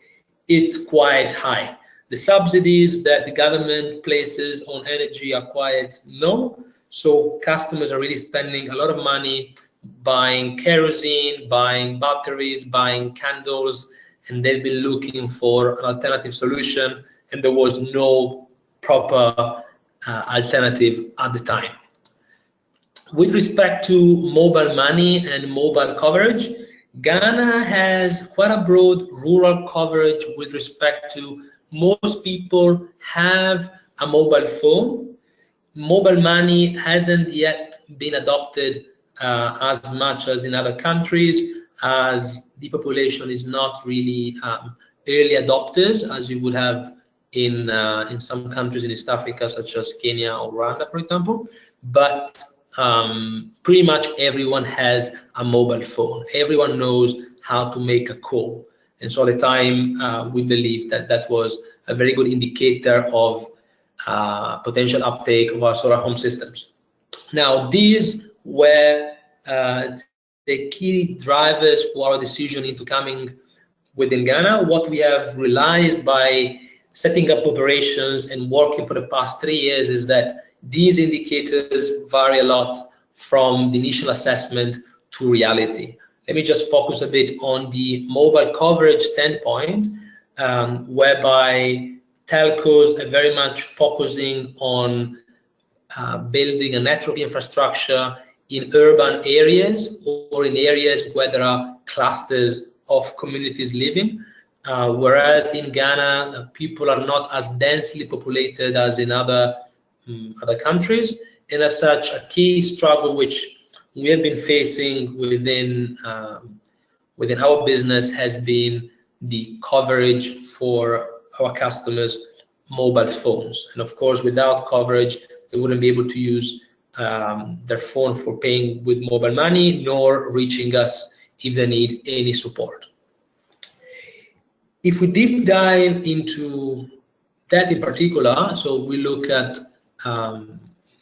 it's quite high. The subsidies that the government places on energy are quite low. So customers are really spending a lot of money buying kerosene, buying batteries, buying candles, and they've been looking for an alternative solution, and there was no proper alternative at the time. With respect to mobile money and mobile coverage, Ghana has quite a broad rural coverage with respect to most people have a mobile phone. Mobile money hasn't yet been adopted as much as in other countries, as the population is not really early adopters as you would have in some countries in East Africa, such as Kenya or Rwanda, for example. But pretty much everyone has a mobile phone. Everyone knows how to make a call. And so at the time, we believe that that was a very good indicator of potential uptake of our solar home systems. Now, these were the key drivers for our decision into coming within Ghana. What we have realized by setting up operations and working for the past 3 years is that these indicators vary a lot from the initial assessment to reality. Let me just focus a bit on the mobile coverage standpoint, whereby telcos are very much focusing on building a network infrastructure in urban areas or in areas where there are clusters of communities living, whereas in Ghana, people are not as densely populated as in other countries, and as such, a key struggle which we have been facing within our business has been the coverage for our customers' mobile phones. And of course, without coverage, they wouldn't be able to use their phone for paying with mobile money, nor reaching us if they need any support. If we deep dive into that in particular, so we look at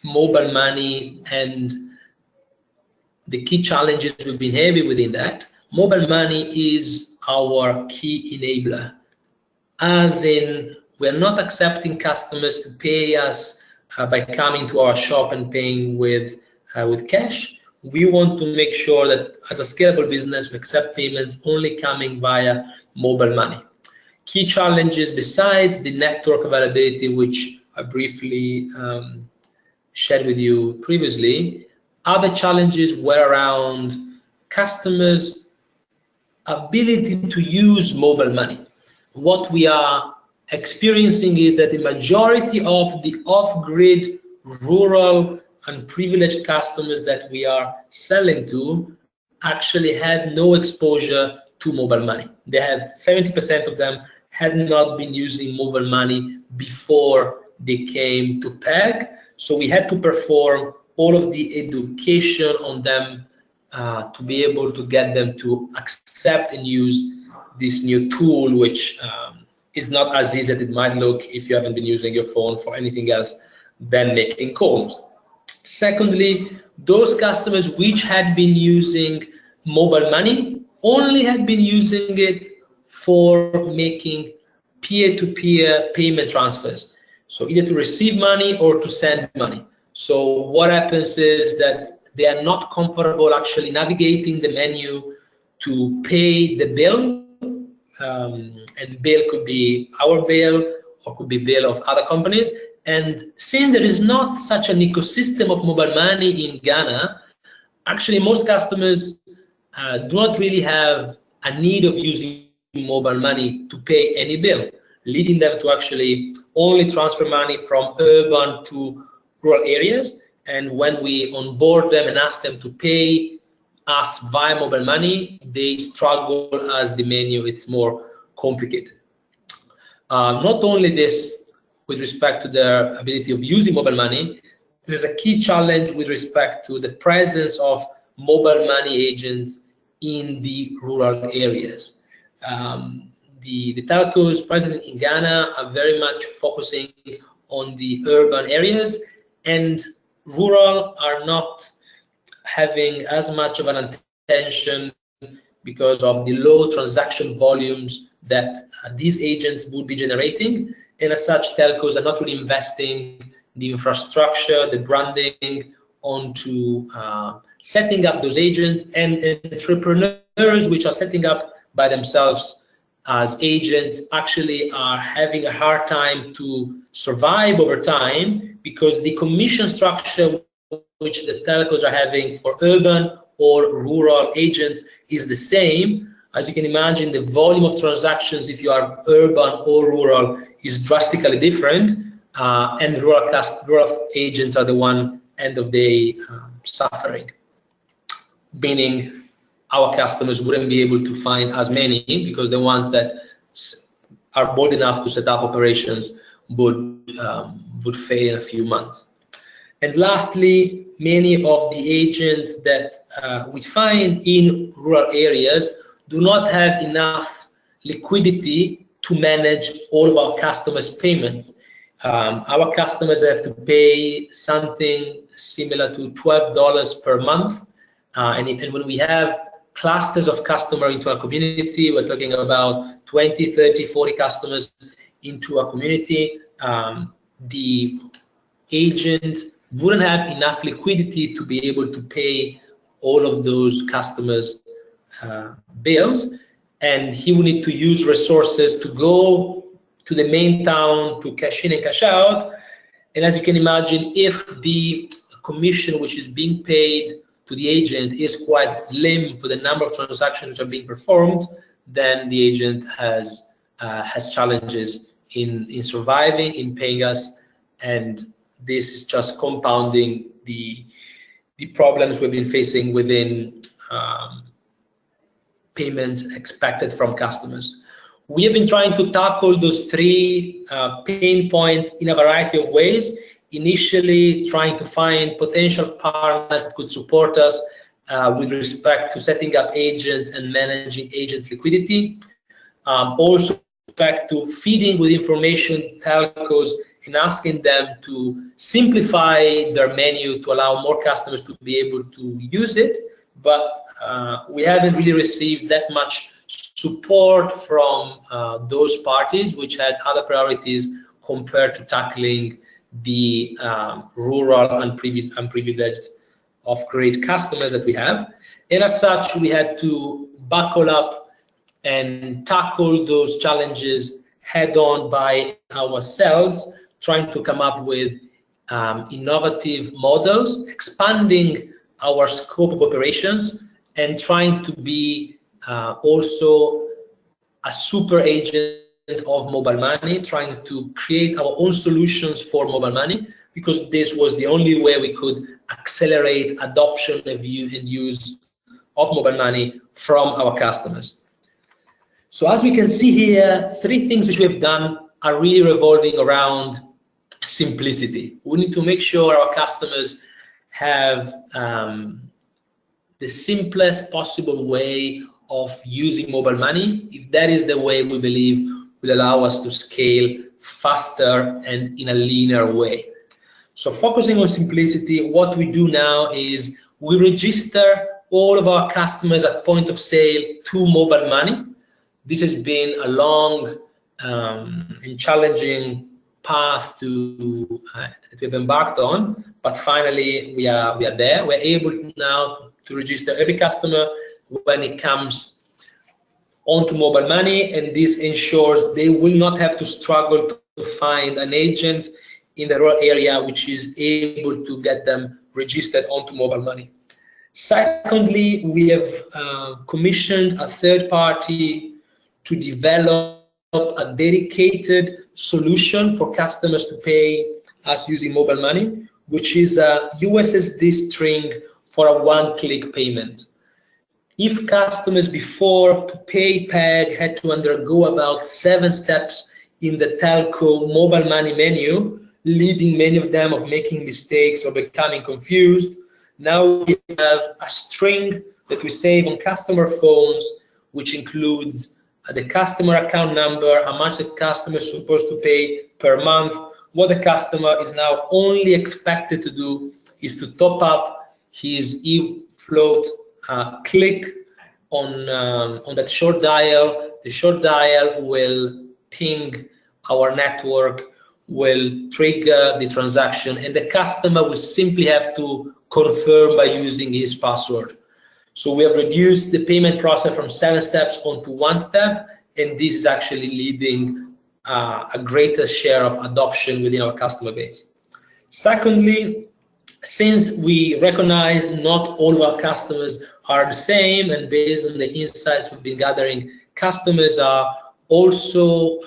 mobile money and the key challenges we've been having within that. Mobile money is our key enabler, as in we're not accepting customers to pay us by coming to our shop and paying with cash. We want to make sure that as a scalable business, we accept payments only coming via mobile money. Key challenges besides the network availability, which I briefly shared with you previously, other challenges were around customers' ability to use mobile money. What we are experiencing is that the majority of the off-grid, rural, and privileged customers that we are selling to actually had no exposure to mobile money. They had 70% of them had not been using mobile money before they came to PAYG. So we had to perform all of the education on them to be able to get them to accept and use this new tool, which is not as easy as it might look if you haven't been using your phone for anything else than making calls. Secondly, those customers which had been using mobile money only had been using it for making peer-to-peer payment transfers. So either to receive money or to send money. So what happens is that they are not comfortable actually navigating the menu to pay the bill. And bill could be our bill or could be bill of other companies. And since there is not such an ecosystem of mobile money in Ghana, actually most customers do not really have a need of using mobile money to pay any bill, leading them to actually only transfer money from urban to rural areas. And when we onboard them and ask them to pay us via mobile money, they struggle as the menu it's more complicated. Not only this, with respect to their ability of using mobile money, there's a key challenge with respect to the presence of mobile money agents in the rural areas. The telcos present in Ghana are very much focusing on the urban areas, and rural are not having as much of an attention because of the low transaction volumes that these agents would be generating. And as such, telcos are not really investing the infrastructure, the branding onto setting up those agents, and entrepreneurs which are setting up by themselves as agents actually are having a hard time to survive over time, because the commission structure which the telcos are having for urban or rural agents is the same. As you can imagine, the volume of transactions, if you are urban or rural, is drastically different, and rural agents are the one end of the day suffering, meaning our customers wouldn't be able to find as many, because the ones that are bold enough to set up operations would fail in a few months. And lastly, many of the agents that we find in rural areas do not have enough liquidity to manage all of our customers' payments. Our customers have to pay something similar to $12 per month, and when we have clusters of customers into a community, we're talking about 20, 30, 40 customers into a community, the agent wouldn't have enough liquidity to be able to pay all of those customers' bills, and he will need to use resources to go to the main town to cash in and cash out. And as you can imagine, if the commission which is being paid to the agent is quite slim for the number of transactions which are being performed, then the agent has challenges in surviving, in paying us, and this is just compounding the problems we've been facing within payments expected from customers. We have been trying to tackle those three pain points in a variety of ways. Initially, trying to find potential partners that could support us with respect to setting up agents and managing agents' liquidity. Also, with respect to feeding with information telcos and asking them to simplify their menu to allow more customers to be able to use it. But we haven't really received that much support from those parties which had other priorities compared to tackling the rural unprivileged off-grid customers that we have. And as such, we had to buckle up and tackle those challenges head-on by ourselves, trying to come up with innovative models, expanding our scope of operations, and trying to be also a super agent of mobile money, trying to create our own solutions for mobile money, because this was the only way we could accelerate adoption and use of mobile money from our customers. So as we can see here, three things which we have done are really revolving around simplicity. We need to make sure our customers have the simplest possible way of using mobile money. If that is the way we believe will allow us to scale faster and in a linear way. So focusing on simplicity, what we do now is we register all of our customers at point of sale to mobile money. This has been a long and challenging path to have embarked on, but finally we are there. We're able now to register every customer when it comes onto mobile money, and this ensures they will not have to struggle to find an agent in the rural area, which is able to get them registered onto mobile money. Secondly, we have commissioned a third party to develop a dedicated solution for customers to pay us using mobile money, which is a USSD string for a one-click payment. If customers before to pay PAYG had to undergo about 7 steps in the telco mobile money menu, leading many of them of making mistakes or becoming confused, now we have a string that we save on customer phones, which includes the customer account number, how much the customer is supposed to pay per month. What the customer is now only expected to do is to top up his e-float, click on that short dial. The short dial will ping our network, will trigger the transaction, and the customer will simply have to confirm by using his password. So we have reduced the payment process from 7 steps onto 1 step, and this is actually leading a greater share of adoption within our customer base. Secondly, since we recognize not all of our customers are the same, and based on the insights we've been gathering, customers are also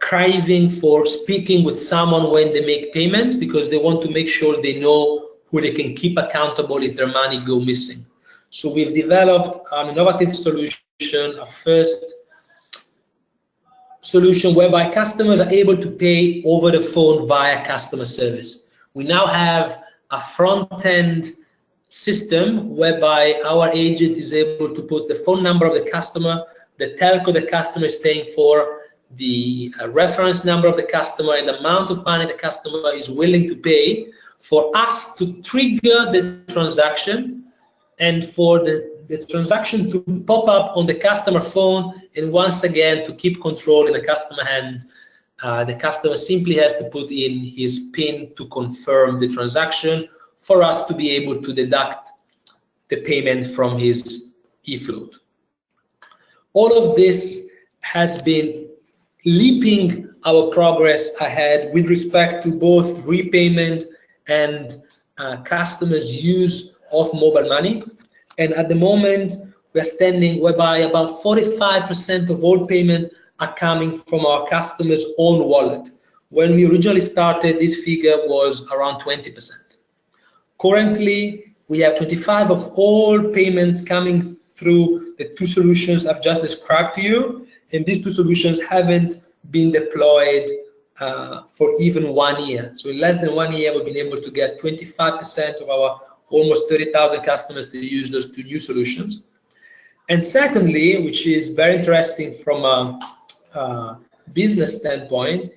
craving for speaking with someone when they make payment, because they want to make sure they know who they can keep accountable if their money go missing. So we've developed an innovative solution, a first solution whereby customers are able to pay over the phone via customer service. We now have a front-end system whereby our agent is able to put the phone number of the customer, the telco the customer is paying for, the reference number of the customer, and the amount of money the customer is willing to pay for us to trigger the transaction, and for the transaction to pop up on the customer phone, and once again to keep control in the customer hands. The customer simply has to put in his PIN to confirm the transaction for us to be able to deduct the payment from his e-float. All of this has been leaping our progress ahead with respect to both repayment and customers' use of mobile money. And at the moment, we're standing whereby about 45% of all payments are coming from our customers' own wallet. When we originally started, this figure was around 20%. Currently, we have 25% of all payments coming through the 2 solutions I've just described to you, and these 2 solutions haven't been deployed for even 1 year. So in less than 1 year, we've been able to get 25% of our almost 30,000 customers to use those 2 new solutions. And secondly, which is very interesting from a business standpoint,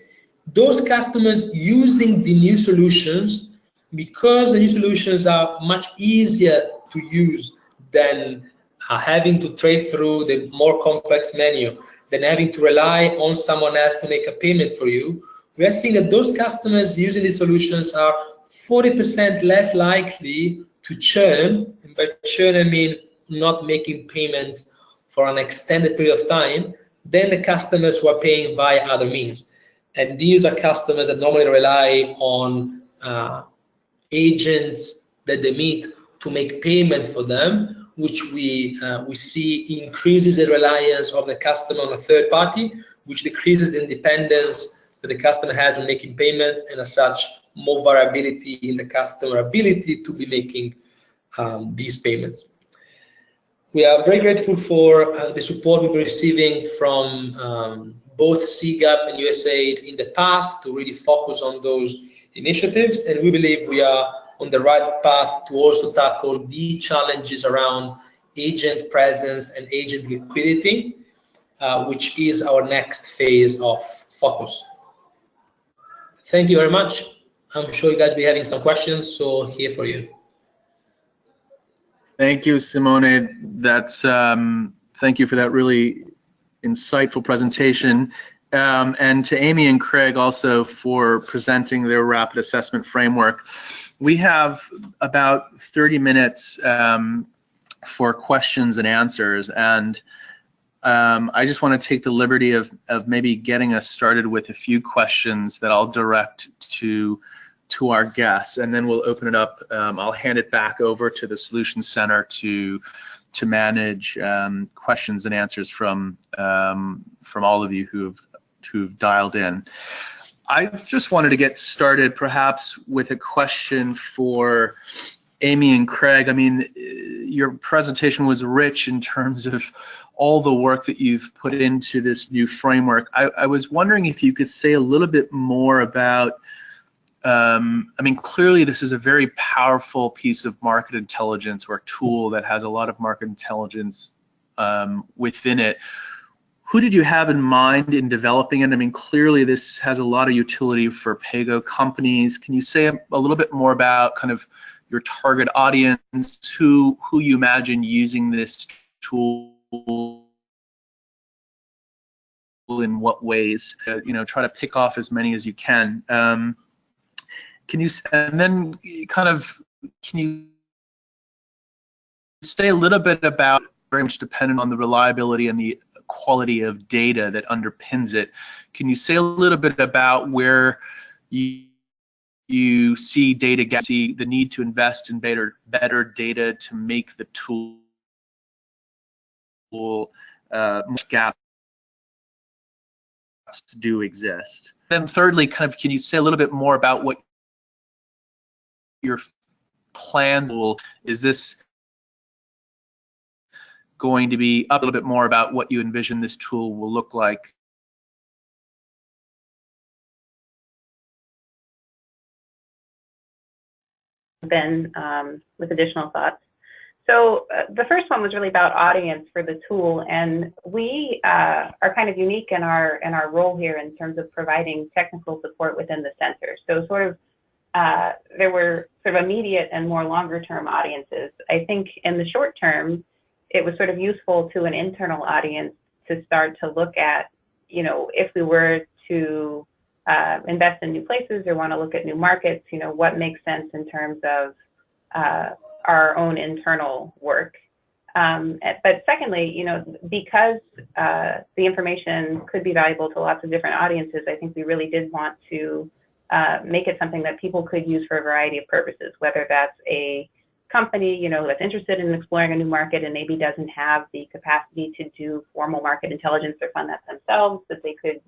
those customers using the new solutions, because the new solutions are much easier to use than having to trade through the more complex menu, than having to rely on someone else to make a payment for you, we are seeing that those customers using these solutions are 40% less likely to churn. And by churn, I mean not making payments for an extended period of time than the customers who are paying via other means. And these are customers that normally rely on agents that they meet to make payment for them, which we see increases the reliance of the customer on a third party, which decreases the independence that the customer has on making payments, and as such, more variability in the customer ability to be making these payments. We are very grateful for the support we've been receiving from both CGAP and USAID in the past to really focus on those initiatives, and we believe we are on the right path to also tackle the challenges around agent presence and agent liquidity, which is our next phase of focus. Thank you very much. I'm sure you guys will be having some questions, so here for you. Thank you, Simone. That's thank you for that really insightful presentation, and to Amy and Craig also for presenting their rapid assessment framework. We have about 30 minutes for questions and answers, and I just want to take the liberty of maybe getting us started with a few questions that I'll direct to our guests, and then we'll open it up. I'll hand it back over to the Solutions Center to manage questions and answers from all of you who've dialed in. I just wanted to get started perhaps with a question for Amy and Craig. I mean, your presentation was rich in terms of all the work that you've put into this new framework. I was wondering if you could say a little bit more about, I mean, clearly this is a very powerful piece of market intelligence or tool that has a lot of market intelligence within it. Who did you have in mind in developing it? I mean, clearly this has a lot of utility for PAYG companies. Can you say a little bit more about kind of your target audience, who you imagine using this tool in what ways? You know, try to pick off as many as you can. Can you, and then kind of, can you say a little bit about, very much dependent on the reliability and the quality of data that underpins it, can you say a little bit about where you see data gaps, see the need to invest in better data to make the tool gaps do exist? Then thirdly, kind of, can you say a little bit more about what your plans will, is this going to be up a little bit more about what you envision this tool will look like? Ben, with additional thoughts. So the first one was really about audience for the tool, and we are kind of unique in our role here in terms of providing technical support within the center. So sort of there were sort of immediate and more longer term audiences. I think in the short term, it was sort of useful to an internal audience to start to look at, you know, if we were to invest in new places or want to look at new markets, you know, what makes sense in terms of our own internal work. But secondly, you know, because the information could be valuable to lots of different audiences, I think we really did want to make it something that people could use for a variety of purposes, whether that's a company, you know, that's interested in exploring a new market and maybe doesn't have the capacity to do formal market intelligence or fund that themselves, that they could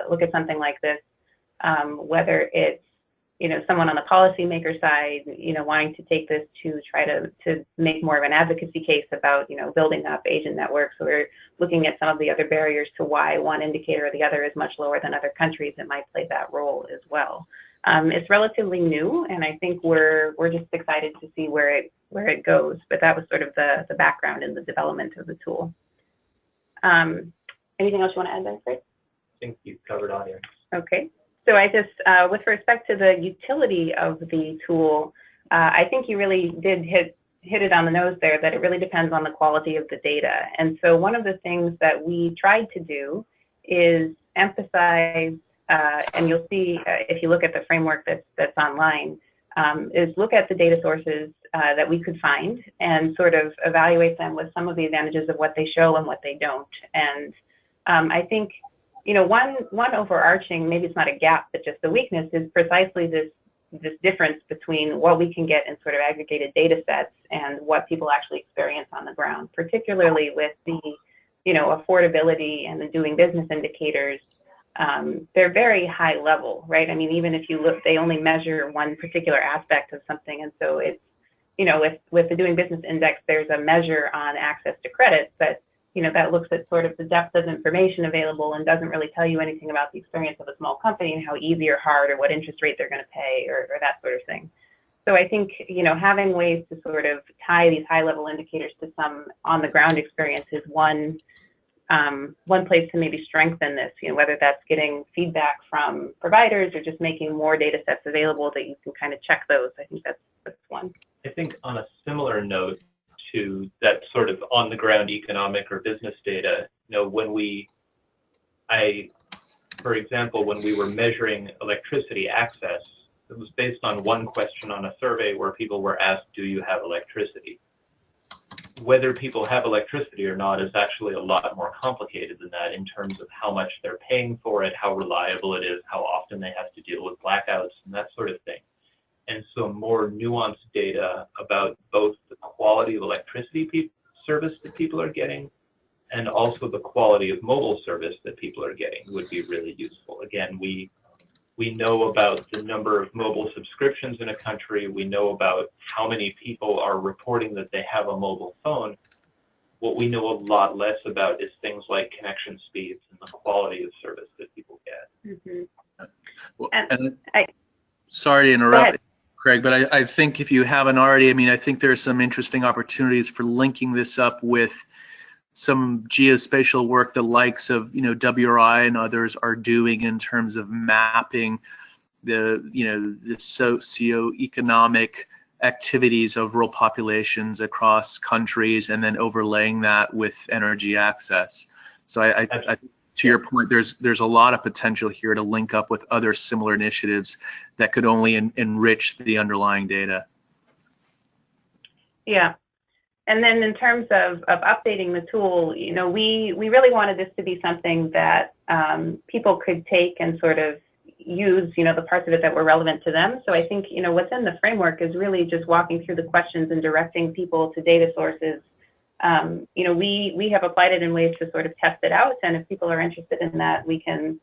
look at something like this. Whether it's, you know, someone on the policymaker side, you know, wanting to take this to try to make more of an advocacy case about, you know, building up agent networks, or looking at some of the other barriers to why one indicator or the other is much lower than other countries, it might play that role as well. It's relatively new, and I think we're just excited to see where it goes. But that was sort of the background in the development of the tool. Anything else you want to add there, Chris? I think you covered audience. Okay. So I just, with respect to the utility of the tool, I think you really did hit it on the nose there, that it really depends on the quality of the data. And so one of the things that we tried to do is emphasize, and you'll see if you look at the framework that's online, is look at the data sources that we could find and sort of evaluate them with some of the advantages of what they show and what they don't. And I think, you know, one overarching, maybe it's not a gap, but just a weakness, is precisely this difference between what we can get in sort of aggregated data sets and what people actually experience on the ground, particularly with the, you know, affordability and the doing business indicators. They're very high level, right? I mean, even if you look, they only measure one particular aspect of something. And so it's, you know, with the doing business index, there's a measure on access to credit, but you know, that looks at sort of the depth of information available and doesn't really tell you anything about the experience of a small company and how easy or hard or what interest rate they're going to pay or that sort of thing. So I think, you know, having ways to sort of tie these high level indicators to some on the ground experience is one place to maybe strengthen this, you know, whether that's getting feedback from providers or just making more data sets available that you can kind of check those. I think that's one. I think on a similar note to that sort of on the ground economic or business data, you know, for example, when we were measuring electricity access, it was based on one question on a survey where people were asked, do you have electricity? whether people have electricity or not is actually a lot more complicated than that in terms of how much they're paying for it, how reliable it is, how often they have to deal with blackouts, and that sort of thing. And so more nuanced data about both the quality of electricity service that people are getting and also the quality of mobile service that people are getting would be really useful. Again, we know about the number of mobile subscriptions in a country. We know about how many people are reporting that they have a mobile phone. What we know a lot less about is things like connection speeds and the quality of service that people get. Mm-hmm. Well, sorry to interrupt, Craig, but I think if you haven't already, I mean, I think there are some interesting opportunities for linking this up with some geospatial work the likes of, you know, WRI and others are doing in terms of mapping the, you know, the socioeconomic activities of rural populations across countries and then overlaying that with energy access. So I to your point, there's a lot of potential here to link up with other similar initiatives that could only enrich the underlying data. Yeah. And then in terms of updating the tool, you know, we really wanted this to be something that people could take and sort of use, you know, the parts of it that were relevant to them. So I think, you know, what's in the framework is really just walking through the questions and directing people to data sources. You know, we have applied it in ways to sort of test it out, and if people are interested in that, we can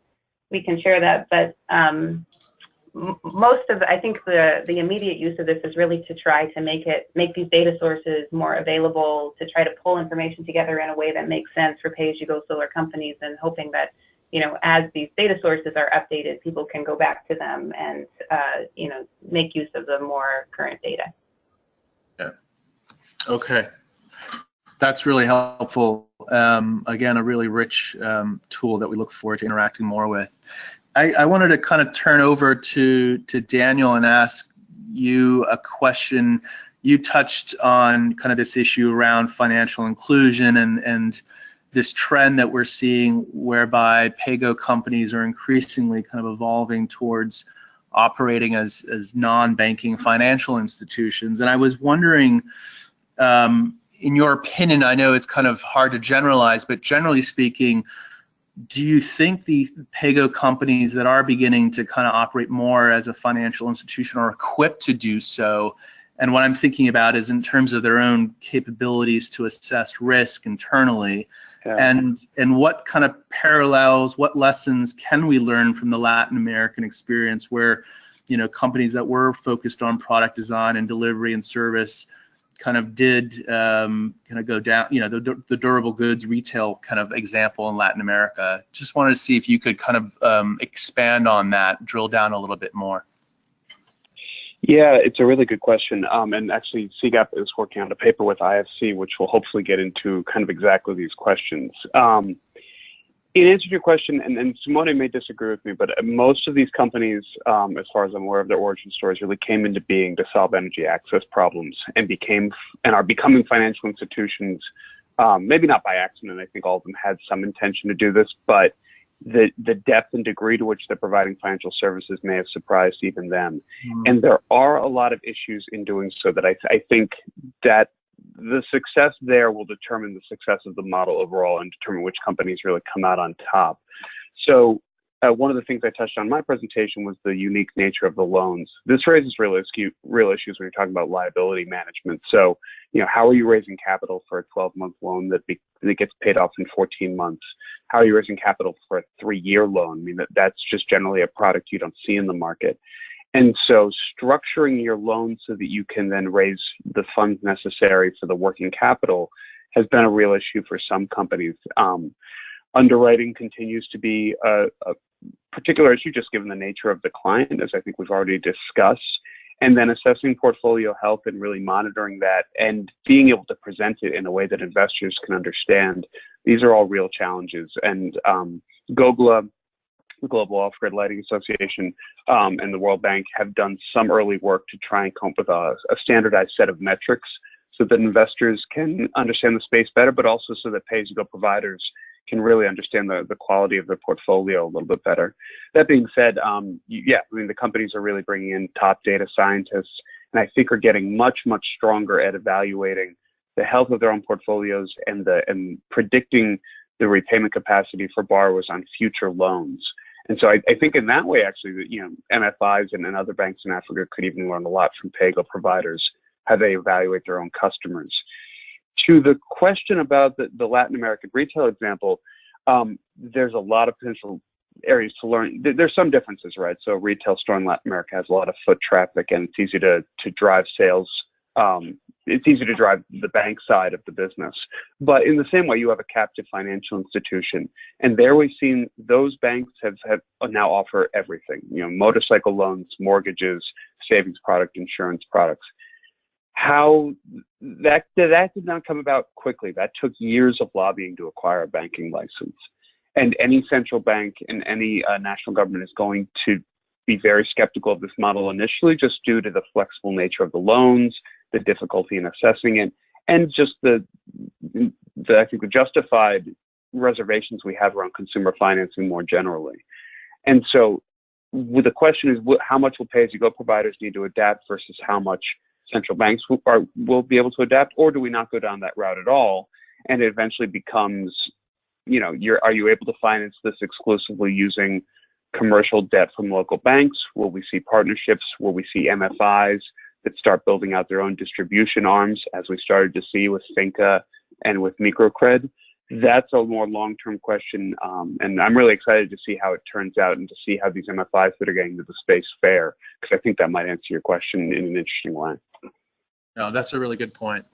share that. But most of, I think the immediate use of this is really to try to make these data sources more available, to try to pull information together in a way that makes sense for pay-as-you-go solar companies, and hoping that, you know, as these data sources are updated, people can go back to them and, you know, make use of the more current data. Yeah. Okay. That's really helpful. Again, a really rich tool that we look forward to interacting more with. I wanted to kind of turn over to Daniel and ask you a question. You touched on kind of this issue around financial inclusion and this trend that we're seeing whereby PAYG companies are increasingly kind of evolving towards operating as non-banking financial institutions. And I was wondering, in your opinion, I know it's kind of hard to generalize, but generally speaking, do you think the PAYG companies that are beginning to kind of operate more as a financial institution are equipped to do so? And what I'm thinking about is in terms of their own capabilities to assess risk internally, and what kind of parallels, what lessons can we learn from the Latin American experience where, you know, companies that were focused on product design and delivery and service kind of did kind of go down, you know, the durable goods retail kind of example in Latin America. Just wanted to see if you could kind of expand on that, drill down a little bit more. Yeah, it's a really good question. And actually, CGAP is working on a paper with IFC, which will hopefully get into kind of exactly these questions. In answer to your question, and Simone may disagree with me, but most of these companies, as far as I'm aware of their origin stories, really came into being to solve energy access problems and are becoming financial institutions, maybe not by accident. I think all of them had some intention to do this, but the depth and degree to which they're providing financial services may have surprised even them. And there are a lot of issues in doing so that I think that the success there will determine the success of the model overall and determine which companies really come out on top. So one of the things I touched on in my presentation was the unique nature of the loans. This raises real issues when you're talking about liability management. So, you know, how are you raising capital for a 12-month loan that gets paid off in 14 months? How are you raising capital for a 3-year loan? I mean, that's just generally a product you don't see in the market. And so structuring your loan so that you can then raise the funds necessary for the working capital has been a real issue for some companies. Underwriting continues to be a particular issue, just given the nature of the client, as I think we've already discussed. And then assessing portfolio health and really monitoring that and being able to present it in a way that investors can understand. These are all real challenges. And GOGLA, the Global Off-Grid Lighting Association, and the World Bank have done some early work to try and come up with a standardized set of metrics so that investors can understand the space better, but also so that pay-as-you-go providers can really understand the quality of their portfolio a little bit better. That being said, yeah, I mean, the companies are really bringing in top data scientists, and I think are getting much, much stronger at evaluating the health of their own portfolios, and predicting the repayment capacity for borrowers on future loans. And so I think in that way, actually, MFIs and other banks in Africa could even learn a lot from PAYG providers, how they evaluate their own customers. To the question about the Latin American retail example, there's a lot of potential areas to learn. There's some differences, right? So a retail store in Latin America has a lot of foot traffic, and it's easy to drive sales. It's easy to drive the bank side of the business. But in the same way, you have a captive financial institution. And there we've seen those banks have now offer everything, motorcycle loans, mortgages, savings product, insurance products. How that did not come about quickly. That took years of lobbying to acquire a banking license. And any central bank and any national government is going to be very skeptical of this model initially, just due to the flexible nature of the loans, the difficulty in assessing it, and just I think the justified reservations we have around consumer financing more generally. And so the question is, how much will pay-as-you-go providers need to adapt versus how much central banks will be able to adapt, or do we not go down that route at all? And it eventually becomes, are you able to finance this exclusively using commercial debt from local banks? Will we see partnerships? Will we see MFIs that start building out their own distribution arms, as we started to see with Finca and with Microcred? That's a more long-term question, and I'm really excited to see how it turns out and to see how these MFIs that are getting into the space fare, because I think that might answer your question in an interesting way. No, that's a really good point.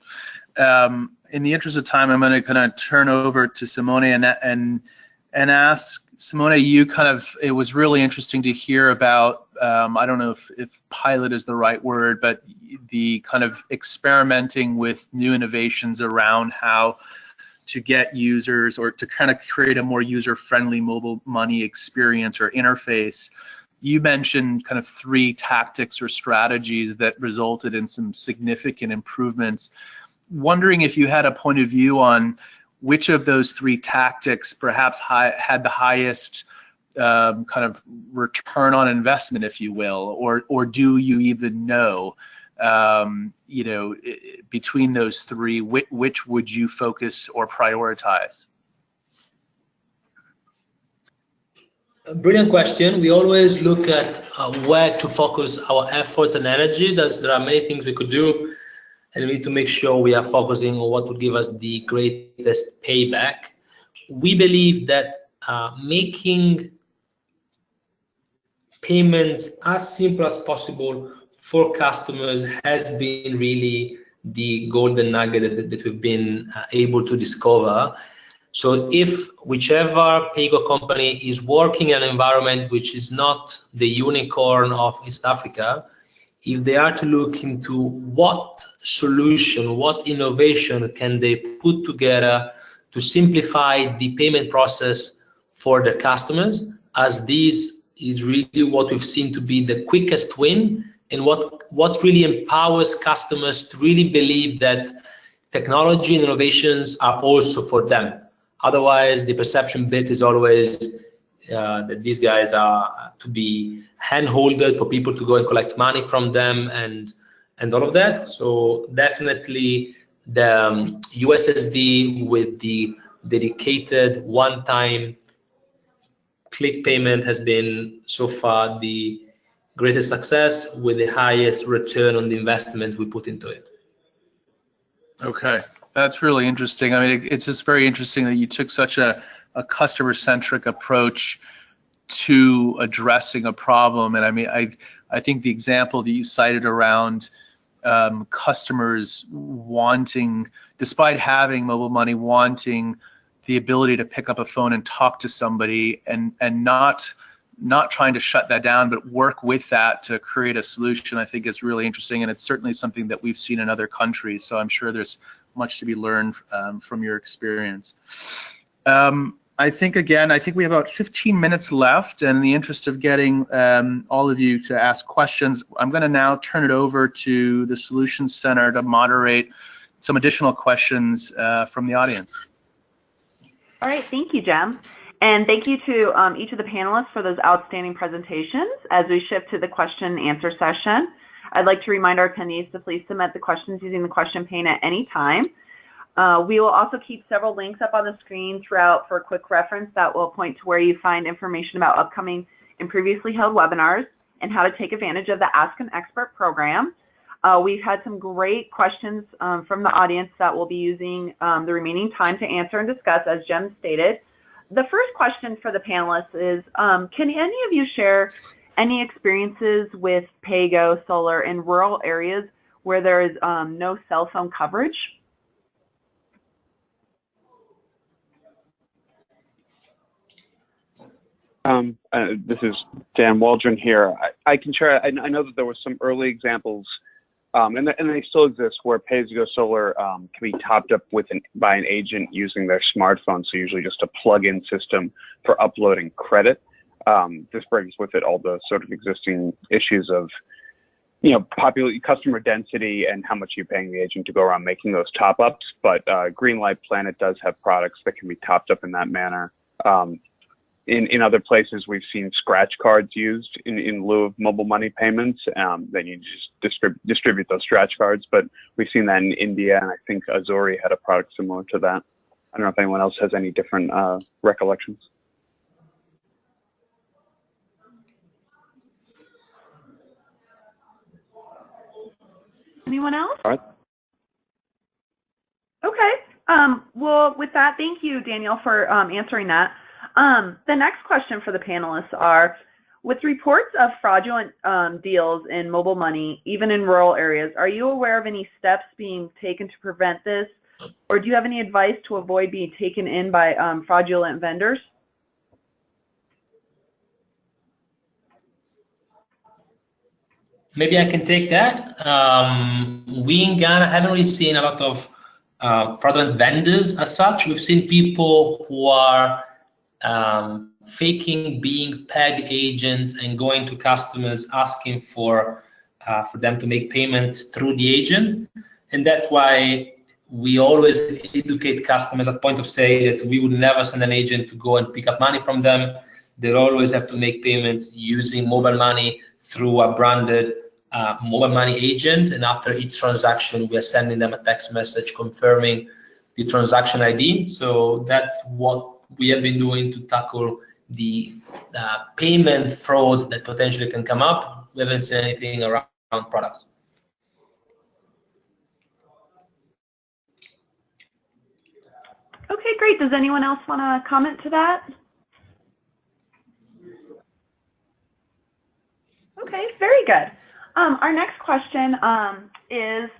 In the interest of time, I'm going to kind of turn over to Simone and ask Simone. It was really interesting to hear about. I don't know if pilot is the right word, but the kind of experimenting with new innovations around how to get users, or to kind of create a more user-friendly mobile money experience or interface. You mentioned kind of 3 tactics or strategies that resulted in some significant improvements. Wondering if you had a point of view on which of those 3 tactics perhaps had the highest kind of return on investment, if you will, or do you even know, between those 3, which would you focus or prioritize? Brilliant question. We always look at where to focus our efforts and energies, as there are many things we could do, and we need to make sure we are focusing on what would give us the greatest payback. We believe that making payments as simple as possible for customers has been really the golden nugget that we've been able to discover. So if whichever PAYG company is working in an environment which is not the unicorn of East Africa, if they are to look into what solution, what innovation can they put together to simplify the payment process for their customers, as this is really what we've seen to be the quickest win, and what really empowers customers to really believe that technology and innovations are also for them. Otherwise, the perception bit is always that these guys are to be hand-holded for people to go and collect money from them and all of that. So definitely the USSD with the dedicated one-time click payment has been so far the greatest success, with the highest return on the investment we put into it. Okay, that's really interesting. I mean, it's just very interesting that you took such a customer-centric approach to addressing a problem. And I mean, I think the example that you cited around customers wanting, despite having mobile money, wanting the ability to pick up a phone and talk to somebody, and not trying to shut that down, but work with that to create a solution, I think is really interesting. And it's certainly something that we've seen in other countries. So I'm sure there's much to be learned from your experience. I think we have about 15 minutes left, and in the interest of getting all of you to ask questions, I'm going to now turn it over to the Solutions Center to moderate some additional questions from the audience. All right, thank you, Jem. And thank you to each of the panelists for those outstanding presentations. As we shift to the question and answer session, I'd like to remind our attendees to please submit the questions using the question pane at any time. We will also keep several links up on the screen throughout for a quick reference that will point to where you find information about upcoming and previously held webinars and how to take advantage of the Ask an Expert program. We've had some great questions from the audience that we'll be using the remaining time to answer and discuss, as Jem stated. The first question for the panelists is, can any of you share any experiences with PAYG solar in rural areas where there is no cell phone coverage? This is Dan Waldron here. I can share. I know that there were some early examples, and they still exist, where pay-as-you-go solar can be topped up by an agent using their smartphone. So usually just a plug-in system for uploading credit. This brings with it all the sort of existing issues of, customer density and how much you're paying the agent to go around making those top-ups. But Greenlight Planet does have products that can be topped up in that manner. In other places, we've seen scratch cards used in lieu of mobile money payments. Then you just distribute those scratch cards. But we've seen that in India, and I think Azuri had a product similar to that. I don't know if anyone else has any different recollections. Anyone else? All right. Okay. Well, with that, thank you, Daniel, for answering that. The next question for the panelists are, with reports of fraudulent deals in mobile money, even in rural areas, are you aware of any steps being taken to prevent this? Or do you have any advice to avoid being taken in by fraudulent vendors? Maybe I can take that. We in Ghana haven't really seen a lot of fraudulent vendors as such. We've seen people who are faking being PAYG agents and going to customers asking for them to make payments through the agent. And that's why we always educate customers at point of sale that we would never send an agent to go and pick up money from them. They'll always have to make payments using mobile money through a branded mobile money agent. And after each transaction, we are sending them a text message confirming the transaction ID. So that's what we have been doing to tackle the payment fraud that potentially can come up. We haven't seen anything around products. Okay, great. Does anyone else want to comment to that? Okay, very good. Our next question is,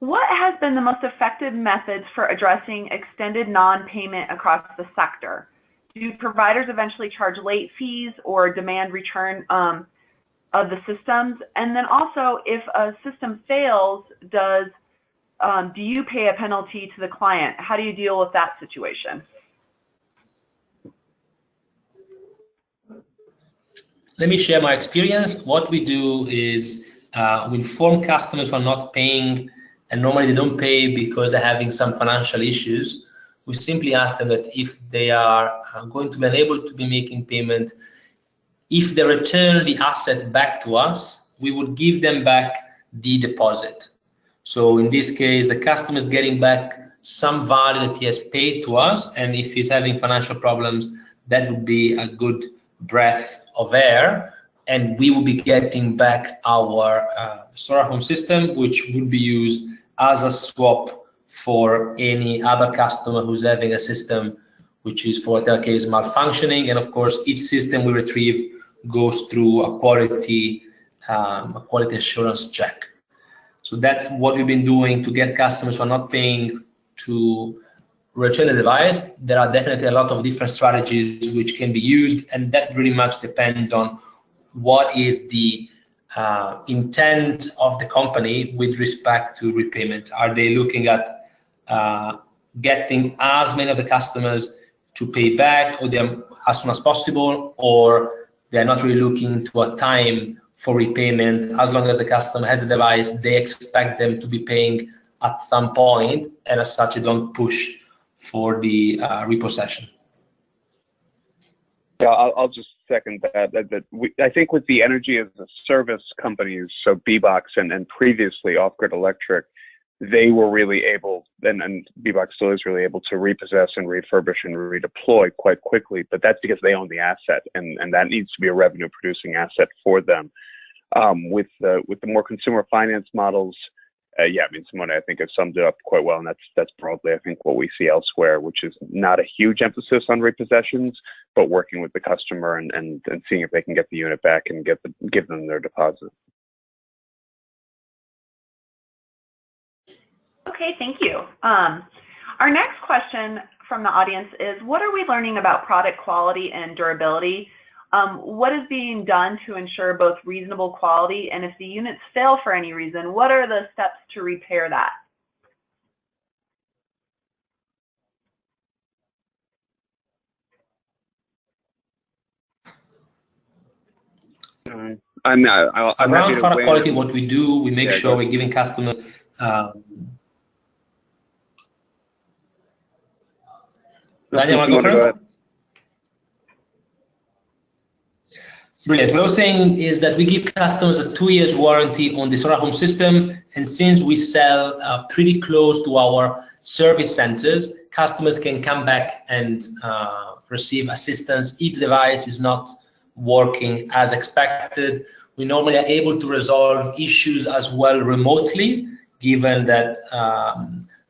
what has been the most effective methods for addressing extended non-payment across the sector? Do providers eventually charge late fees or demand return of the systems? And then also, if a system fails, do you pay a penalty to the client? How do you deal with that situation? Let me share my experience. What we do is we inform customers who are not paying, and normally they don't pay because they're having some financial issues. We simply ask them that if they are going to be unable to be making payment, if they return the asset back to us, we would give them back the deposit. So in this case, the customer is getting back some value that he has paid to us, and if he's having financial problems, that would be a good breath of air, and we will be getting back our solar home system, which would be used as a swap for any other customer who's having a system which is, for their case, malfunctioning. And of course, each system we retrieve goes through a quality assurance check. So that's what we've been doing to get customers who are not paying to return the device. There are definitely a lot of different strategies which can be used, and that really much depends on what is the intent of the company with respect to repayment. Are they looking at getting as many of the customers to pay back or them as soon as possible, or they're not really looking to a time for repayment? As long as the customer has a device, they expect them to be paying at some point, and as such, they don't push for the repossession. Yeah, I'll just second that. I think with the energy as a service companies, so Bbox and previously Off Grid Electric, they were really able, and Bbox still is really able to repossess and refurbish and redeploy quite quickly, but that's because they own the asset, and that needs to be a revenue producing asset for them. With the more consumer finance models, yeah, I mean, Simone, I think has summed it up quite well, and that's broadly, I think, what we see elsewhere, which is not a huge emphasis on repossessions, but working with the customer and seeing if they can get the unit back and give them their deposit. Okay, thank you. Our next question from the audience is, what are we learning about product quality and durability? What is being done to ensure both reasonable quality, and if the units fail for any reason, what are the steps to repair that? I'm around product quality, what we do, we make sure we're giving customers Daniel, want to go first? Brilliant. What I was saying is that we give customers a 2 years warranty on the solar home system, and since we sell pretty close to our service centers, customers can come back and receive assistance if the device is not working as expected. We normally are able to resolve issues as well remotely, given that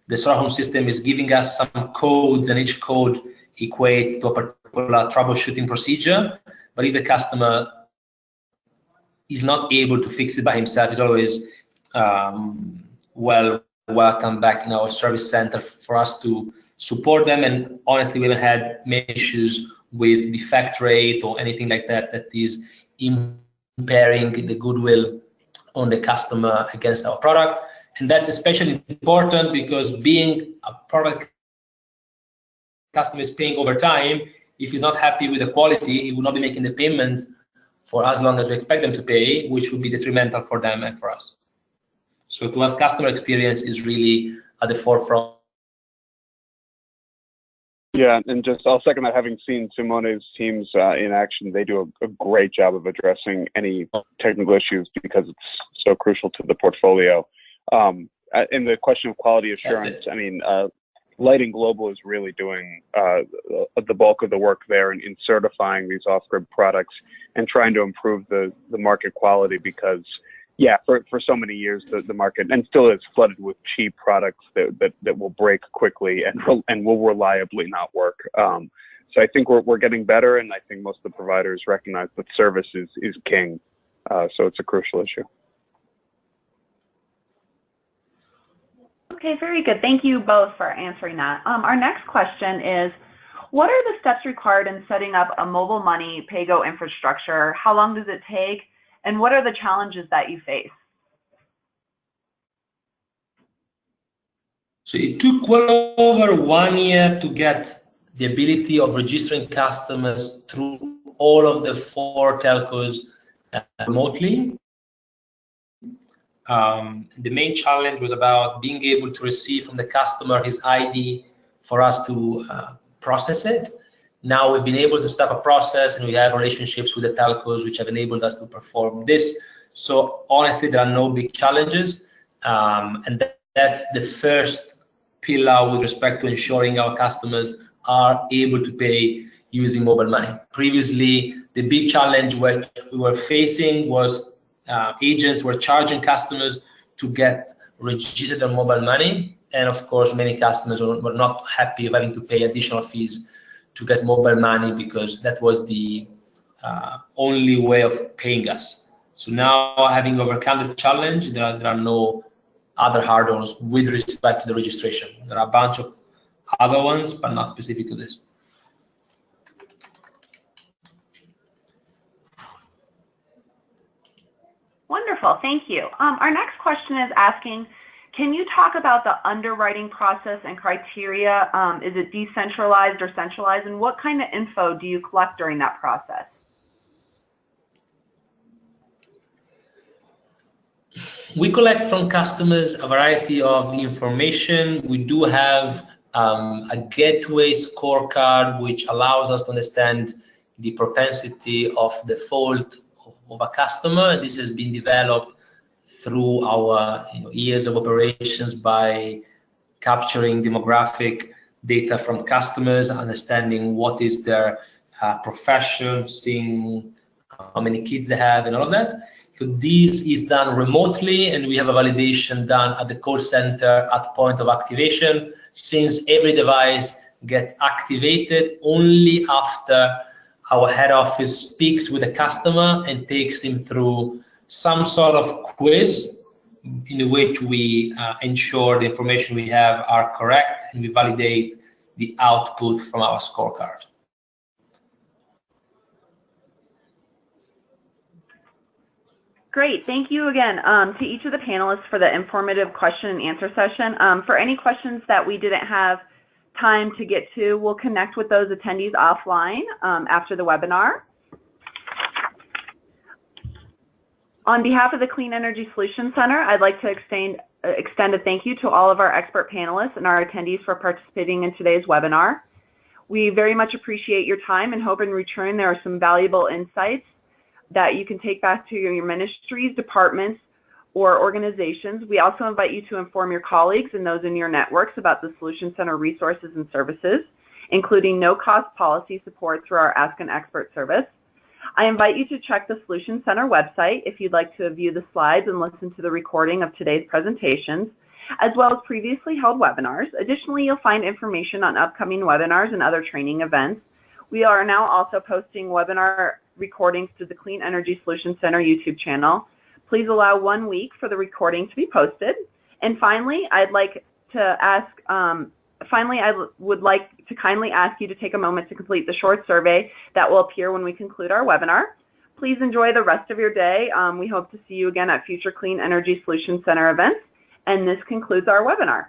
the solar home system is giving us some codes, and each code equates to a particular troubleshooting procedure. But if the customer is not able to fix it by himself, he's always welcome back in our service center for us to support them. And honestly, we haven't had many issues with defect rate or anything like that that is impairing the goodwill on the customer against our product. And that's especially important because being a product customer is paying over time, if he's not happy with the quality, he will not be making the payments for as long as we expect them to pay, which would be detrimental for them and for us. So to us, customer experience is really at the forefront. Yeah, and just I'll second that. Having seen Simone's teams in action, they do a great job of addressing any technical issues because it's so crucial to the portfolio. In the question of quality assurance, I mean, Lighting Global is really doing the bulk of the work there in certifying these off-grid products and trying to improve the market quality because, yeah, for so many years the market and still is flooded with cheap products that will break quickly and will reliably not work. So I think we're getting better, and I think most of the providers recognize that service is king. So it's a crucial issue. Okay, very good. Thank you both for answering that. Our next question is, what are the steps required in setting up a mobile money PAYG infrastructure? How long does it take? And what are the challenges that you face? So it took well over 1 year to get the ability of registering customers through all of the 4 telcos remotely. The main challenge was about being able to receive from the customer his ID for us to process it. Now we've been able to start a process, and we have relationships with the telcos which have enabled us to perform this. So honestly, there are no big challenges, and that's the first pillar with respect to ensuring our customers are able to pay using mobile money. Previously, the big challenge we were facing was agents were charging customers to get registered on mobile money, and of course many customers were not happy of having to pay additional fees to get mobile money because that was the only way of paying us. So now, having overcome the challenge, there are no other hurdles with respect to the registration. There are a bunch of other ones, but not specific to this. Wonderful, thank you. Our next question is asking, can you talk about the underwriting process and criteria? Is it decentralized or centralized, and what kind of info do you collect during that process? We collect from customers a variety of information. We do have a gateway scorecard which allows us to understand the propensity of default of a customer, and this has been developed through our years of operations by capturing demographic data from customers, understanding what is their profession, seeing how many kids they have and all of that. So this is done remotely, and we have a validation done at the call center at point of activation, since every device gets activated only after our head office speaks with the customer and takes him through some sort of quiz in which we ensure the information we have are correct, and we validate the output from our scorecard. Great, thank you again to each of the panelists for the informative question and answer session. For any questions that we didn't have time to get to, we'll connect with those attendees offline after the webinar. On behalf of the Clean Energy Solutions Center, I'd like to extend a thank you to all of our expert panelists and our attendees for participating in today's webinar. We very much appreciate your time and hope in return there are some valuable insights that you can take back to your ministries, departments, or organizations. We also invite you to inform your colleagues and those in your networks about the Solution Center resources and services, including no-cost policy support through our Ask an Expert service. I invite you to check the Solution Center website if you'd like to view the slides and listen to the recording of today's presentations, as well as previously held webinars. Additionally, you'll find information on upcoming webinars and other training events. We are now also posting webinar recordings to the Clean Energy Solutions Center YouTube channel. Please allow 1 week for the recording to be posted. And finally, I would like to kindly ask you to take a moment to complete the short survey that will appear when we conclude our webinar. Please enjoy the rest of your day. We hope to see you again at future Clean Energy Solutions Center events. And this concludes our webinar.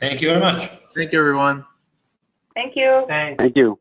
Thank you very much. Thank you, everyone. Thank you. Thanks. Thank you.